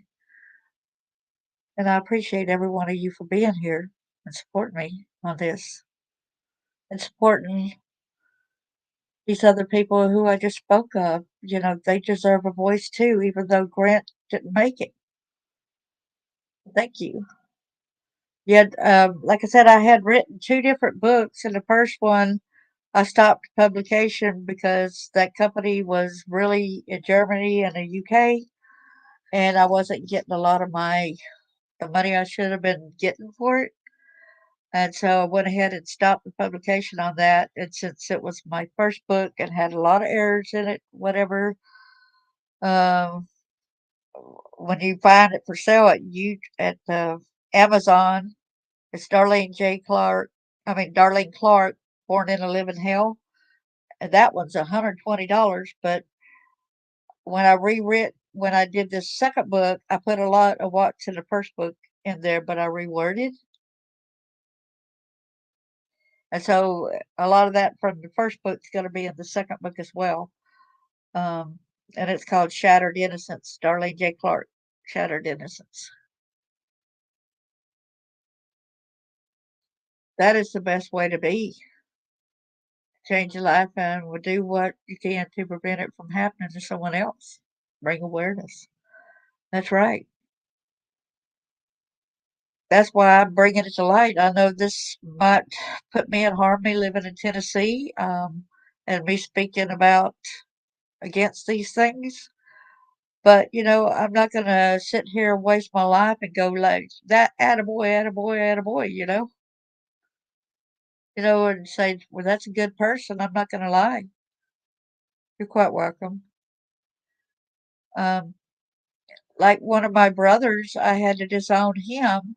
And I appreciate every one of you for being here and supporting me on this and supporting these other people who I just spoke of. They deserve a voice too, even though Grant didn't make it. Thank you. Yeah, like I said, I had written two different books, and the first one I stopped publication because that company was really in Germany and the UK, and I wasn't getting a lot of the money I should have been getting for it. And so I went ahead and stopped the publication on that. And since it was my first book and had a lot of errors in it, whatever, um, when you find it for sale at Amazon, it's Darlene Clark, Born in a Living Hell, and that one's $120. But when I did this second book, I put a lot of what's in the first book in there, but I reworded, and so a lot of that from the first book is going to be in the second book as well. Um, and it's called Shattered Innocence, Darlene J. Clark, Shattered Innocence. That is the best way to be. Change your life and will do what you can to prevent it from happening to someone else. Bring awareness. That's right. That's why I'm bringing it to light. I know this might put me in harmony living in Tennessee, and me speaking about against these things. But I'm not gonna sit here and waste my life and go like that, attaboy, attaboy, attaboy, and say, well, that's a good person. I'm not gonna lie. You're quite welcome. Um, like one of my brothers, I had to disown him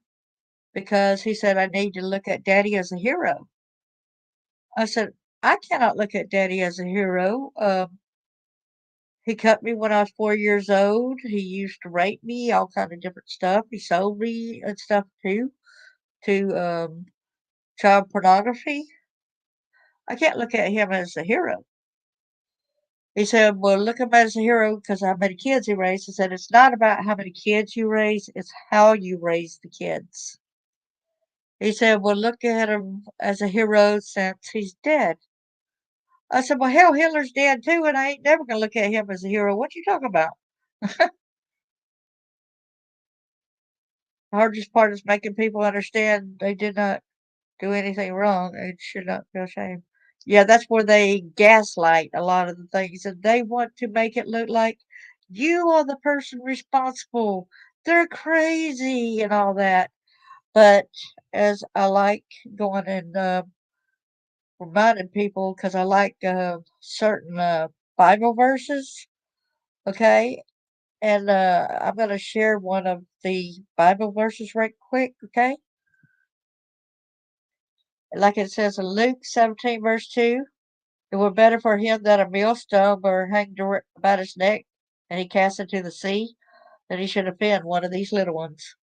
because he said I need to look at daddy as a hero. I said, I cannot look at daddy as a hero. He cut me when I was 4 years old. He used to rape me, all kind of different stuff. He sold me and stuff too to child pornography. I can't look at him as a hero. He said, well, look at him as a hero because how many kids he raised. He said, it's not about how many kids you raise, it's how you raise the kids. He said, well, look at him as a hero since he's dead. I said, well, hell, Hitler's dead too, and I ain't never going to look at him as a hero. What you talking about? The hardest part is making people understand they did not do anything wrong and should not feel shame. Yeah, that's where they gaslight a lot of the things, and they want to make it look like you are the person responsible. They're crazy and all that. But as I like going and reminding people, because I like certain Bible verses, okay? And I'm going to share one of the Bible verses right quick, okay? Like it says in Luke 17, verse 2, it were better for him that a millstone were hanged about his neck and he cast into the sea than he should offend one of these little ones.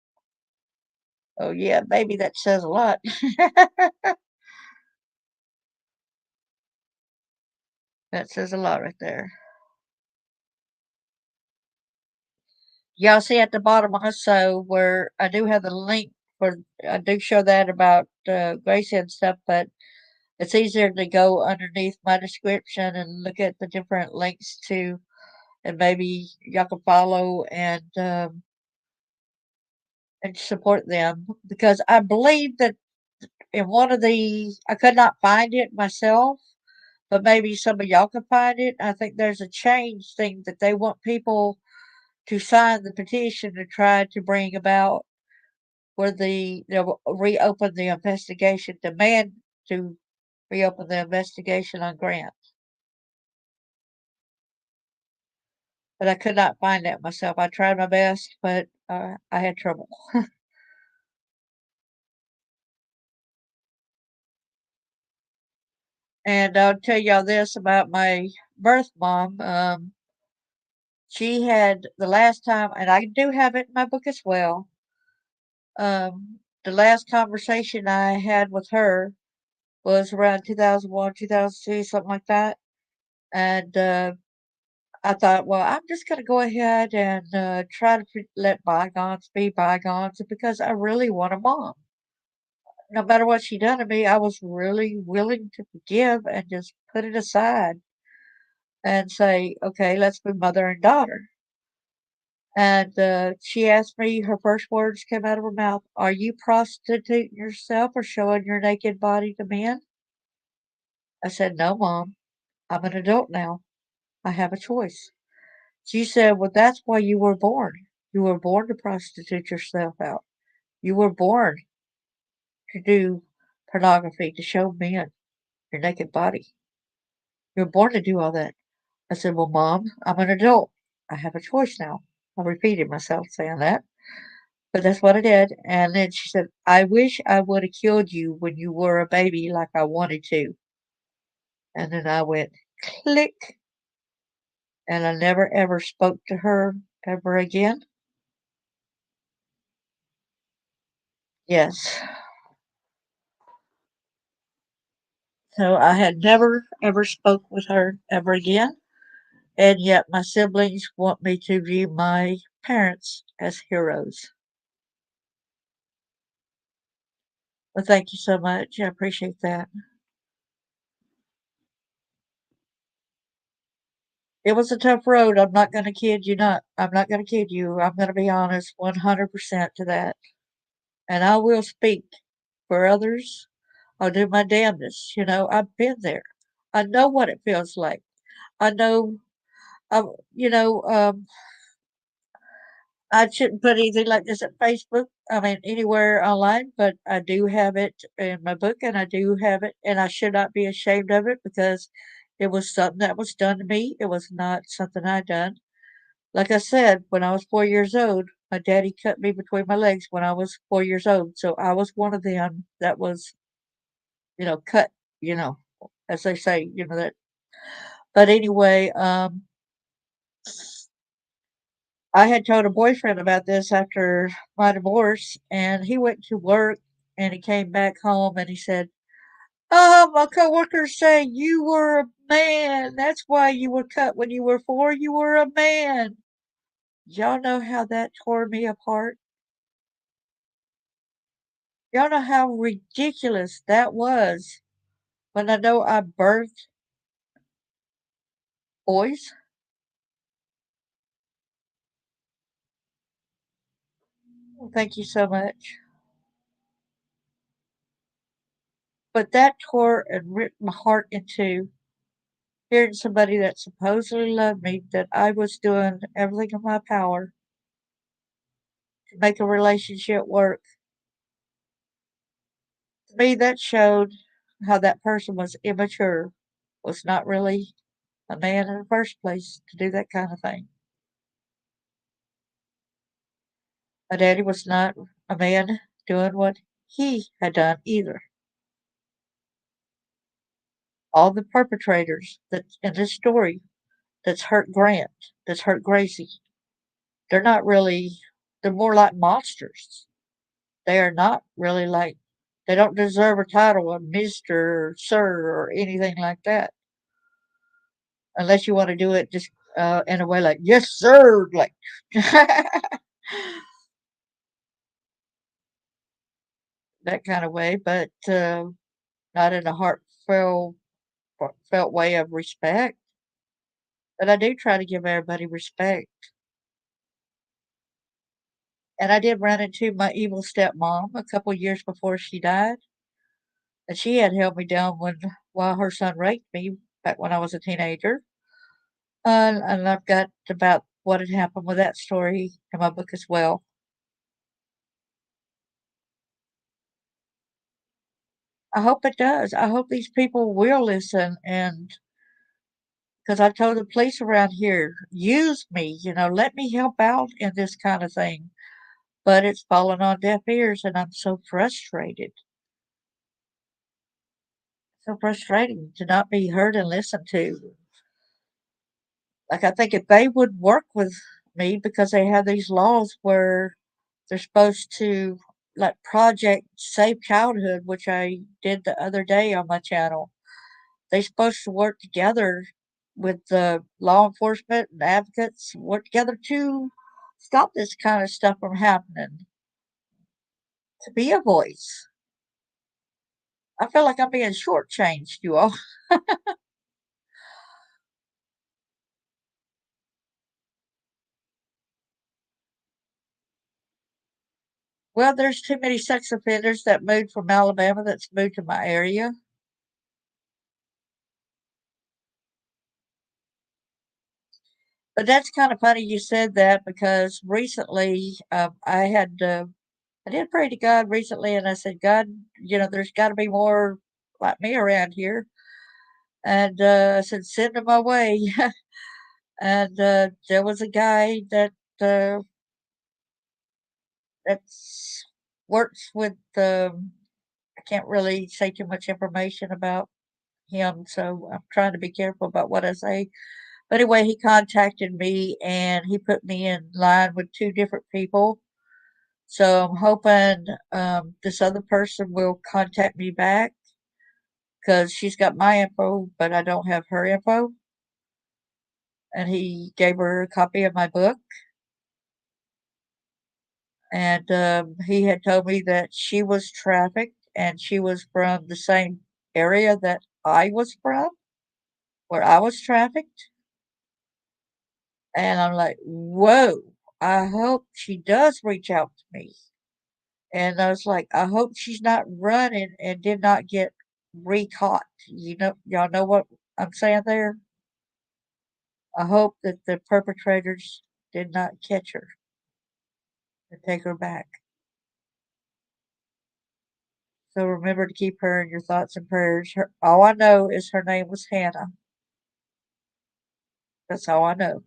Oh, yeah, maybe that says a lot. That says a lot right there. Y'all see at the bottom also where I do have the link for, I do show that about Gracie and stuff, but it's easier to go underneath my description and look at the different links to, and maybe y'all can follow and support them because I believe that in one of the, I could not find it myself, but maybe some of y'all can find it. I think there's a change thing that they want people to sign the petition to try to bring about where they'll reopen the investigation, demand to reopen the investigation on Grant. But I could not find that myself. I tried my best, but I had trouble. And I'll tell y'all this about my birth mom. She had the last time, and I do have it in my book as well. The last conversation I had with her was around 2001, 2002, something like that. And I thought, well, I'm just going to go ahead and try to let bygones be bygones because I really want a mom. No matter what she done to me, I was really willing to forgive and just put it aside and say, okay, let's be mother and daughter. And she asked me, her first words came out of her mouth, are you prostituting yourself or showing your naked body to men? I said, no, Mom, I'm an adult now. I have a choice. She said, well, that's why you were born. You were born to prostitute yourself out. You were born to do pornography, to show men your naked body. You were born to do all that. I said, well, Mom, I'm an adult. I have a choice now. I repeated myself saying that. But that's what I did. And then she said, I wish I would have killed you when you were a baby like I wanted to. And then I went click, and I never ever spoke to her ever again. Yes. So I had never ever spoke with her ever again. And yet my siblings want me to view my parents as heroes. Well, thank you so much. I appreciate that. It was a tough road. I'm not going to kid you not. I'm not going to kid you. I'm going to be honest 100% to that. And I will speak for others. I'll do my damnedest. You know, I've been there. I know what it feels like. I know, I, you know, I shouldn't put anything like this at Facebook. I mean, anywhere online, but I do have it in my book and I do have it, and I should not be ashamed of it because it was something that was done to me. It was not something I done. Like I said, when I was 4 years old, my daddy cut me between my legs when I was 4 years old. So I was one of them that was, cut, you know, as they say, that. But anyway, I had told a boyfriend about this after my divorce, and he went to work and he came back home and he said, oh, my coworkers say you were a man. That's why you were cut when you were 4. You were a man. Y'all know how that tore me apart? Y'all know how ridiculous that was when I know I birthed boys? Well, thank you so much. But that tore and ripped my heart in two, hearing somebody that supposedly loved me, that I was doing everything in my power to make a relationship work. To me, that showed how that person was immature, was not really a man in the first place to do that kind of thing. My daddy was not a man doing what he had done either. All the perpetrators that in this story that's hurt Grant, that's hurt Gracie, they're not really, they're more like monsters. They are not really like, they don't deserve a title of Mr. or Sir or anything like that. unless you want to do it just in a way like yes sir, like that kind of way, but not in a heartfelt way of respect. But I do try to give everybody respect. And I did run into my evil stepmom a couple years before she died, and she had held me down while her son raped me back when I was a teenager. And I've got about what had happened with that story in my book as well. I hope it does. I hope these people will listen, and because I told the police around here, use me, let me help out in this kind of thing. But it's fallen on deaf ears, and I'm so frustrated. So frustrating to not be heard and listened to. Like, I think if they would work with me because they have these laws where they're supposed to, like Project Save Childhood, which I did the other day on my channel. They're supposed to work together with the law enforcement and advocates, work together to stop this kind of stuff from happening, to be a voice. I feel like I'm being shortchanged, you all. Well, there's too many sex offenders that moved from Alabama that's moved to my area. But that's kind of funny you said that because recently I did pray to God recently and I said, God, there's got to be more like me around here. And I said, send them my way. And there was a guy uh, that's works with, I can't really say too much information about him, so I'm trying to be careful about what I say. But anyway, he contacted me and he put me in line with two different people. So I'm hoping this other person will contact me back because she's got my info, but I don't have her info. And he gave her a copy of my book. And he had told me that she was trafficked and she was from the same area that I was from, where I was trafficked. And I'm like, whoa, I hope she does reach out to me. And I was like, I hope she's not running and did not get recaught. Y'all know what I'm saying there? I hope that the perpetrators did not catch her and take her back. So remember to keep her in your thoughts and prayers. All I know is her name was Hannah. That's all I know.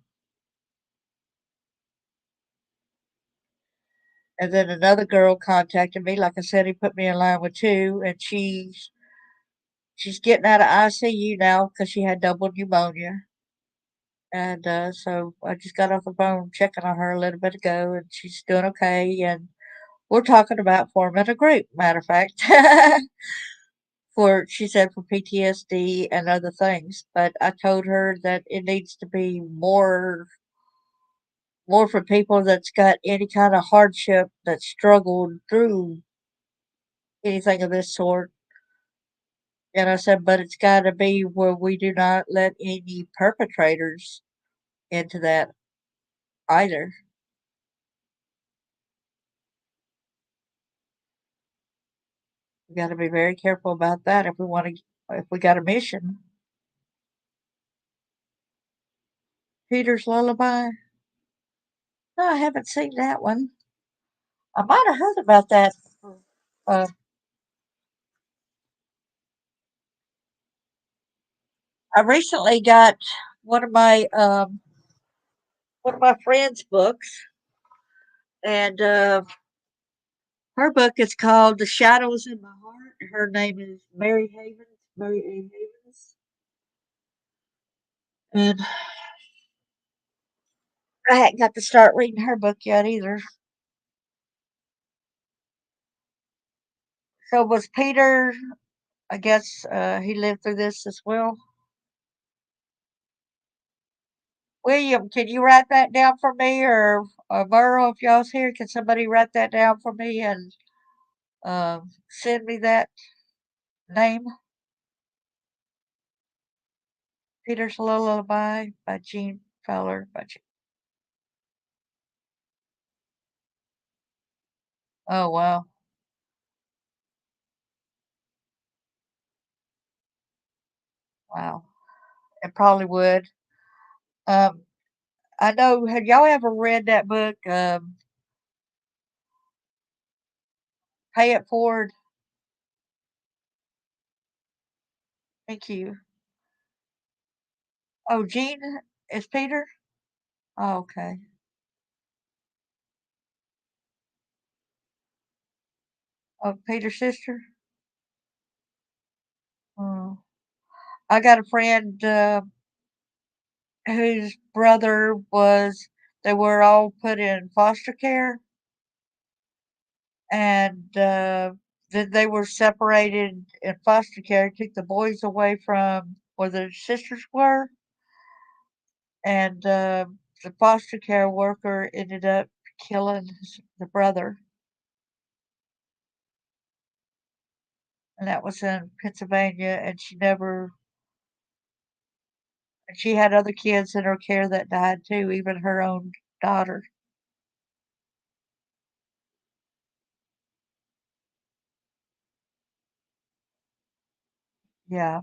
And then another girl contacted me. Like I said, he put me in line with two, and she's getting out of ICU now because she had double pneumonia. And so I just got off the phone checking on her a little bit ago, and she's doing okay. And we're talking about forming a group. Matter of fact, for she said for PTSD and other things. But I told her that it needs to be more for people that's got any kind of hardship that struggled through anything of this sort. And I said, but it's got to be where we do not let any perpetrators into that either. We got to be very careful about that if we got a mission. Peter's Lullaby. No, I haven't seen that one. I might have heard about that. Uh, I recently got one of my um, one of my friends' books, and her book is called "The Shadows in My Heart." Her name is Mary Havens, Mary A. Havens, and I hadn't got to start reading her book yet either. So was Peter? I guess he lived through this as well. William, can you write that down for me, or Merle, if y'all's here, can somebody write that down for me and send me that name? Peter's Lullaby by Gene Fowler. Oh wow, wow, it probably would. Um, I know. Have y'all ever read that book? Pay It Forward. Thank you. Oh, Gene is Peter. Oh, okay. Oh, Peter's sister. Oh. I got a friend whose brother was. They were all put in foster care, and then they were separated in foster care. Took the boys away from where their sisters were, and the foster care worker ended up killing the brother, and that was in Pennsylvania. And she had other kids in her care that died too, even her own daughter. Yeah,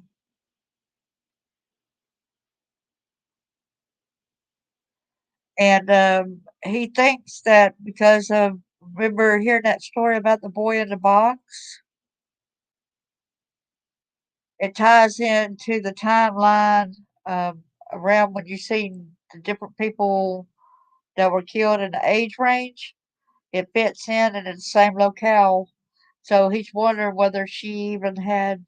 and he thinks that because of, remember hearing that story about the boy in the box, it ties into the timeline around when you seen the different people that were killed in the age range. It fits in and in the same locale. So he's wondering whether she even had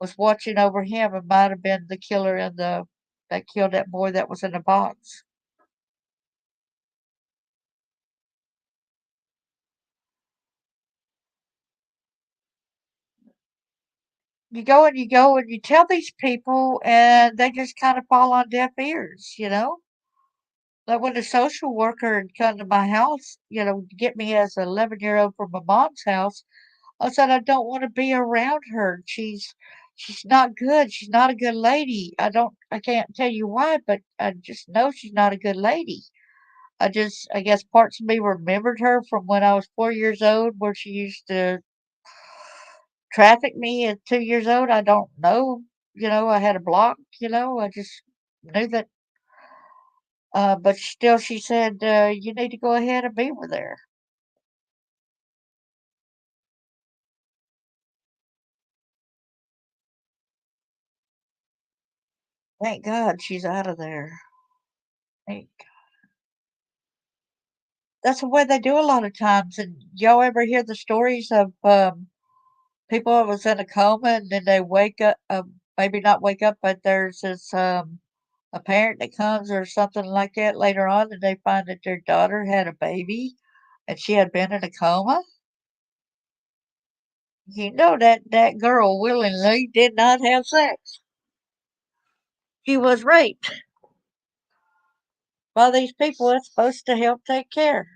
was watching over him and might have been the killer in the that killed that boy that was in the box. You go and you tell these people, and they just kind of fall on deaf ears, you know? Like when the social worker had come to my house, to get me as an 11-year-old from my mom's house, I said, I don't want to be around her. She's not good. She's not a good lady. I can't tell you why, but I just know she's not a good lady. I guess parts of me remembered her from when I was 4 years old, where she used to traffic me at 2 years old. I don't know. I had a block, I just knew that. But still, she said, you need to go ahead and be with her. Thank God she's out of there. Thank That's the way they do a lot of times. And y'all ever hear the stories of people that was in a coma and then they wake up, maybe not wake up, but there's this a parent that comes or something like that later on, and they find that their daughter had a baby and she had been in a coma. You know that girl willingly did not have sex. She was raped by these people that's supposed to help take care.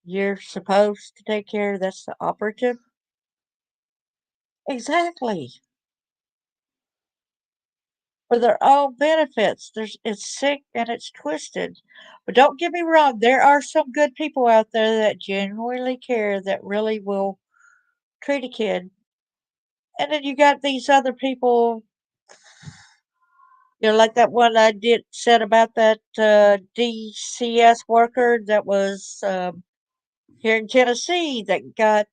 You're supposed to take care. That's the operative. Exactly. For their own benefits. It's sick and it's twisted. But don't get me wrong, there are some good people out there that genuinely care, that really will treat a kid. And then you got these other people, like that one I did said about that DCS worker that was here in Tennessee that got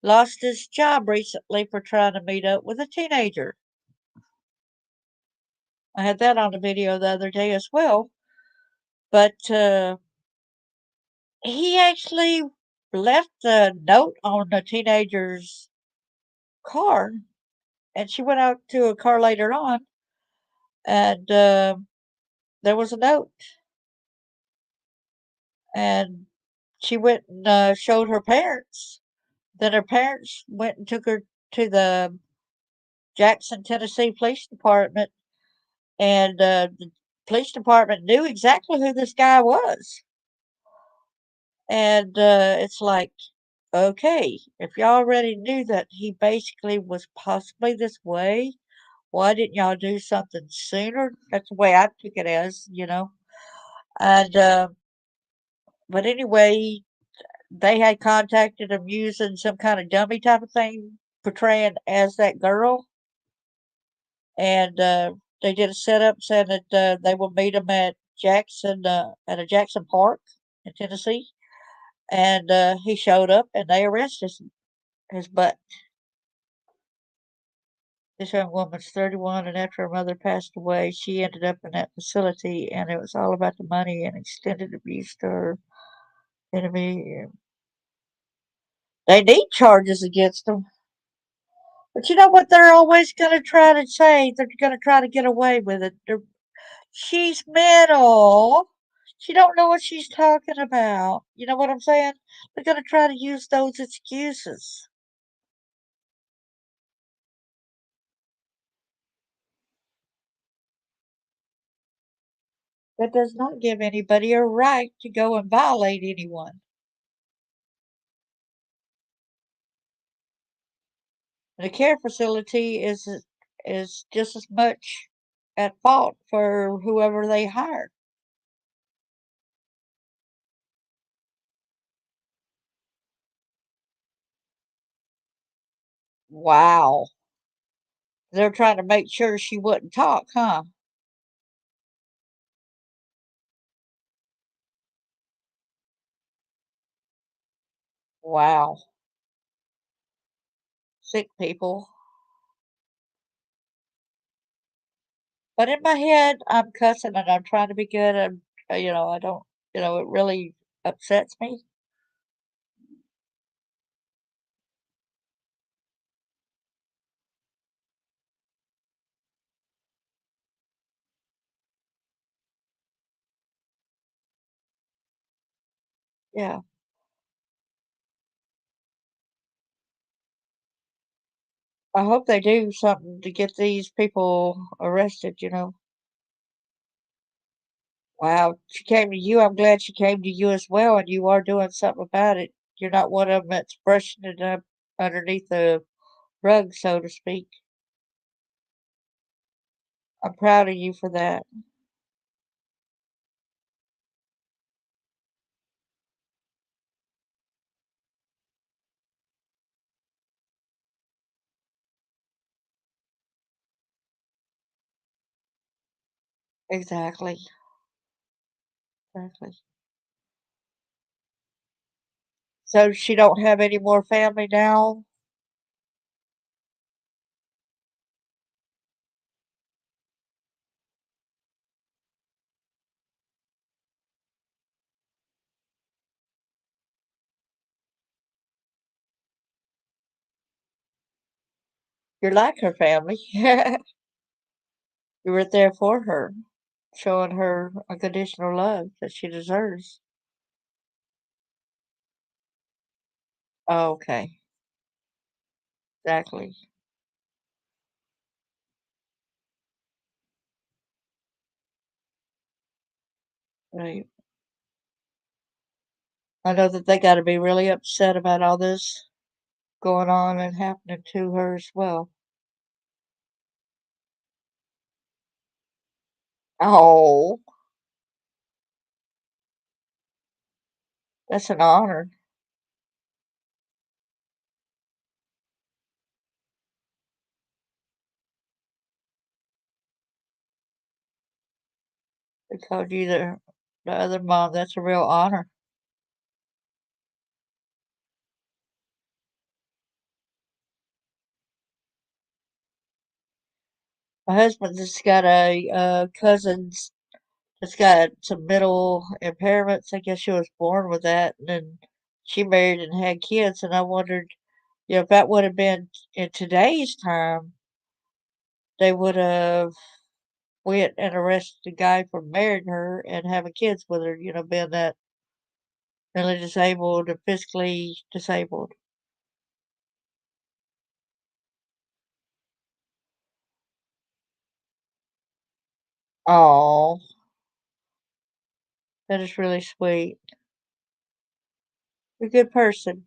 lost his job recently for trying to meet up with a teenager. I had that on the video the other day as well. But he actually left a note on the teenager's car, and she went out to a car later on, and there was a note, and she went and showed her parents. Then her parents went and took her to the Jackson, Tennessee Police Department, and the police department knew exactly who this guy was. And it's like, okay, if y'all already knew that he basically was possibly this way, why didn't y'all do something sooner? That's the way I took it as, you know. And but anyway, they had contacted him using some kind of dummy type of thing, portraying as that girl, and they did a setup saying that they will meet him at Jackson at a Jackson Park in Tennessee, and he showed up, and they arrested his butt. This young woman's 31, and after her mother passed away, she ended up in that facility, and it was all about the money and extended abuse to her enemy. They need charges against them. But you know what they're always going to try to say? They're going to try to get away with it. She's mental. She don't know what she's talking about. You know what I'm saying? They're going to try to use those excuses. That does not give anybody a right to go and violate anyone. The care facility is just as much at fault for whoever they hired. Wow. They're trying to make sure she wouldn't talk, huh? Wow. Sick people. But in my head, I'm cussing and I'm trying to be good. And, I don't, it really upsets me. Yeah. I hope they do something to get these people arrested. Wow. She came to you. I'm glad she came to you as well, and you are doing something about it. You're not one of them that's brushing it up underneath the rug, so to speak. I'm proud of you for that. Exactly. Exactly. So she don't have any more family now? You're like her family. You were there for her, showing her unconditional love that she deserves. Oh, okay. Exactly. Right. I know that they gotta be really upset about all this going on and happening to her as well. Oh, that's an honor. They called you the other mom. That's a real honor. My husband just got a cousin's that's got some mental impairments. I guess she was born with that, and then she married and had kids. And I wondered, if that would have been in today's time, they would have went and arrested the guy for marrying her and having kids with her. Being that mentally disabled or physically disabled. Oh, that is really sweet. You're a good person.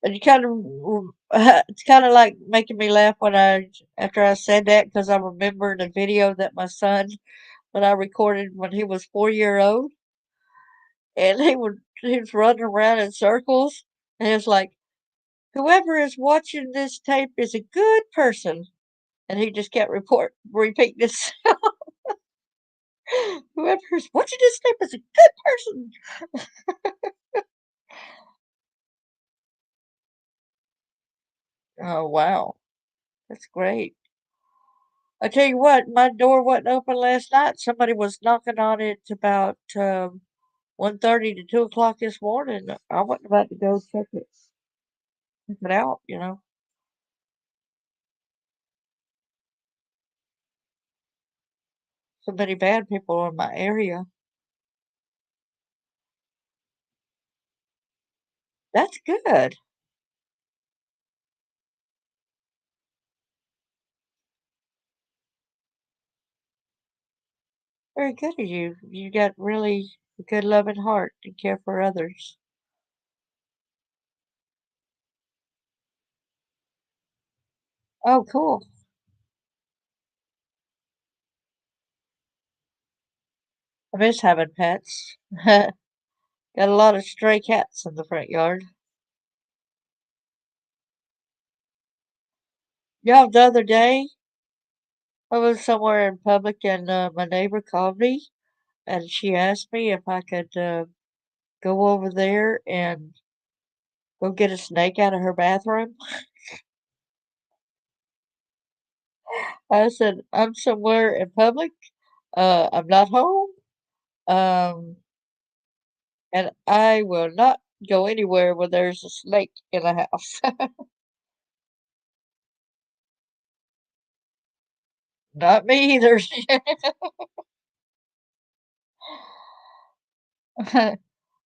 And you kind of, it's kind of like making me laugh when after I said that, because I remembered a video that my son, that I recorded when he was 4 year old, and he was running around in circles, and it's like, whoever is watching this tape is a good person, and he just kept repeating this. Whoever is watching this tape is a good person. Oh wow, that's great. I tell you what, my door wasn't open last night. Somebody was knocking on it about 1:30 to 2 o'clock this morning. I wasn't about to go check it out. So many bad people in my area. That's good. Very good of you. You got really a good loving heart to care for others. Oh, cool. I miss having pets. Got a lot of stray cats in the front yard. Yeah, the other day I was somewhere in public and my neighbor called me and she asked me if I could go over there and go get a snake out of her bathroom. I said, I'm somewhere in public. I'm not home. Um, and I will not go anywhere where there's a snake in the house. Not me either. I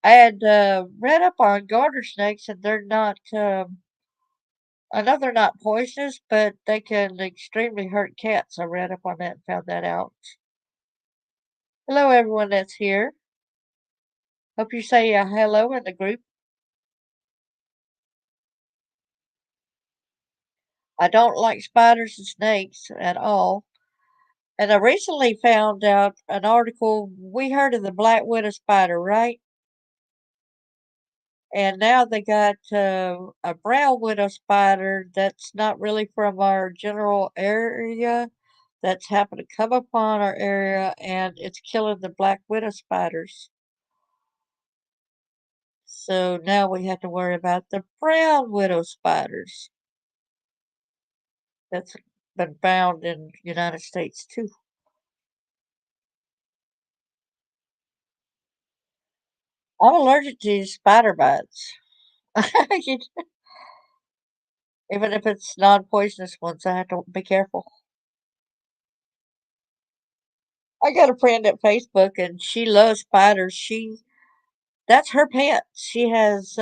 had read up on garter snakes, and they're not. I know they're not poisonous, but they can extremely hurt cats. I read up on that and found that out. Hello, everyone that's here. Hope you say hello in the group. I don't like spiders and snakes at all. And I recently found out an article. We heard of the black widow spider, right? And now they got a brown widow spider that's not really from our general area, that's happened to come upon our area, and it's killing the black widow spiders. So now we have to worry about the brown widow spiders that's been found in the United States too. I'm allergic to spider bites. Even if it's non-poisonous ones, I have to be careful. I got a friend at Facebook, and she loves spiders. That's her pet. She has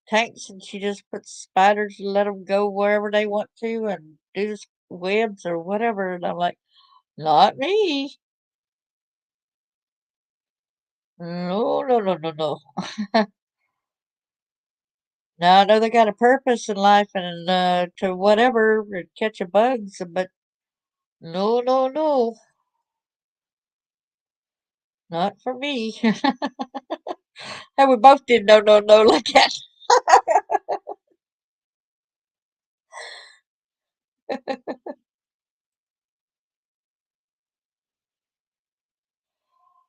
tanks, and she just puts spiders and let them go wherever they want to, and do webs or whatever. And I'm like, not me. No, no, no, no, no. Now I know they got a purpose in life and to whatever catch a bugs, but no, no, no, not for me. And we both did no, no, no like that.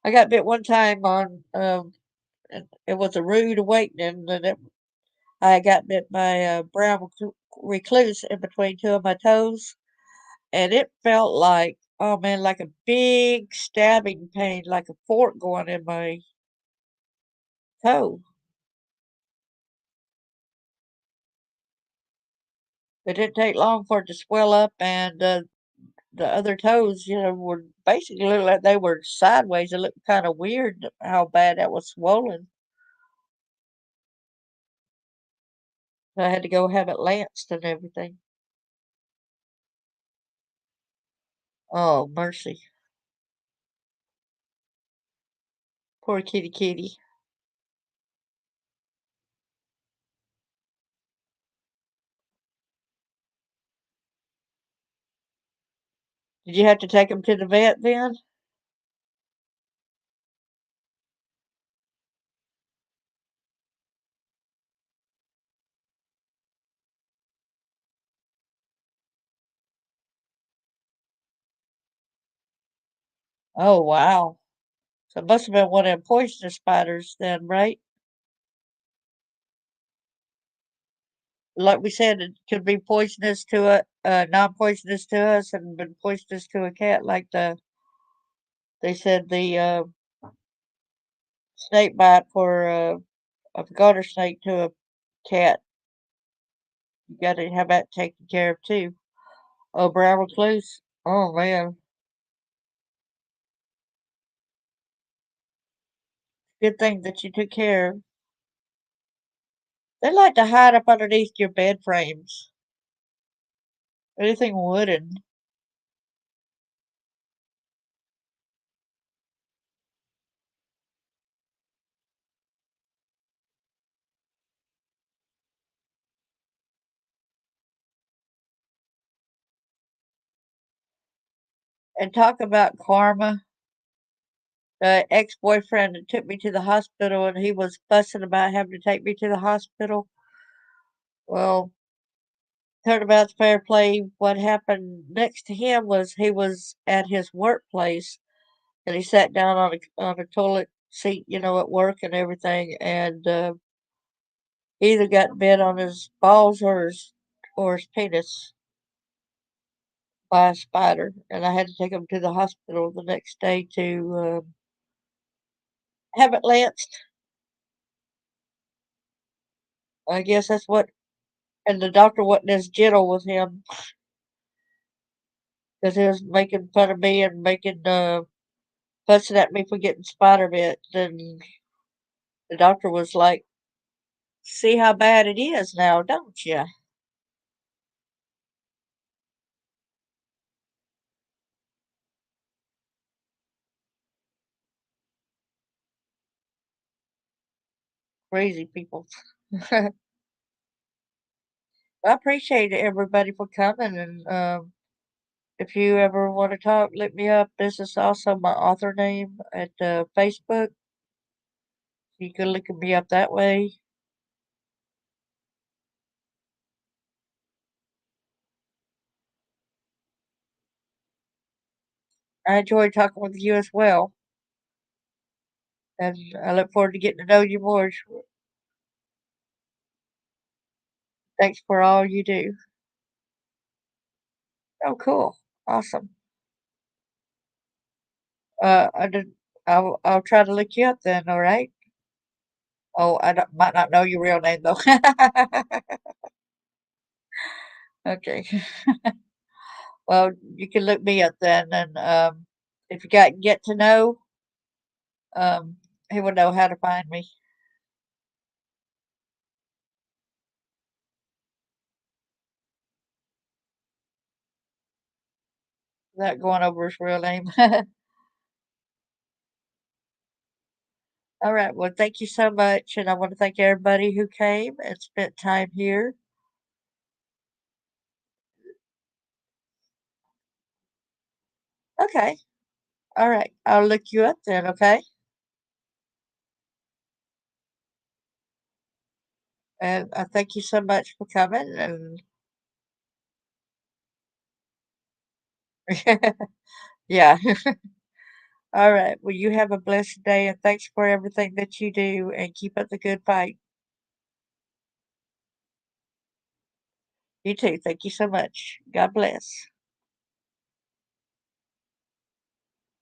I got bit one time on it was a rude awakening, and I got bit by a brown recluse in between two of my toes, and it felt like, oh man, like a big stabbing pain, like a fork going in my toe. It didn't take long for it to swell up, and the other toes, were basically looked like they were sideways. It looked kind of weird how bad that was swollen. So I had to go have it lanced and everything. Oh, mercy. Poor kitty kitty. Did you have to take him to the vet then? Oh, wow. So it must have been one of them poisonous spiders then, right? Like we said, it could be poisonous to non-poisonous to us and been poisonous to a cat. Like they said the snake bite for a garter snake to a cat. You got to have that taken care of too. Oh, brown recluse. Oh man, good thing that you took care of. They like to hide up underneath your bed frames. Anything wooden. And talk about karma. The ex-boyfriend that took me to the hospital and he was fussing about having to take me to the hospital. Well, turnabout's fair play. What happened next to him was he was at his workplace and he sat down on a toilet seat, at work and everything, and he either got bit on his balls or his penis by a spider, and I had to take him to the hospital the next day to have it lanced. I guess that's what, and the doctor wasn't as gentle with him because he was making fun of me and making fussing at me for getting spider bit. And the doctor was like, "See how bad it is now, don't you?" Crazy people. I appreciate everybody for coming, and if you ever want to talk, look me up. This is also my author name at Facebook. You can look me up that way. I enjoy talking with you as well, and I look forward to getting to know you more. Thanks for all you do. Oh, cool. Awesome. I did, I'll try to look you up then, all right? Oh, might not know your real name though. Okay. Well, you can look me up then, and if you got get to know, um, he will know how to find me. Without going over his real name. All right. Well, thank you so much, and I want to thank everybody who came and spent time here. Okay. All right. I'll look you up then. Okay. And I thank you so much for coming. And yeah. All right. Well, you have a blessed day, and thanks for everything that you do, and keep up the good fight. You too. Thank you so much. God bless.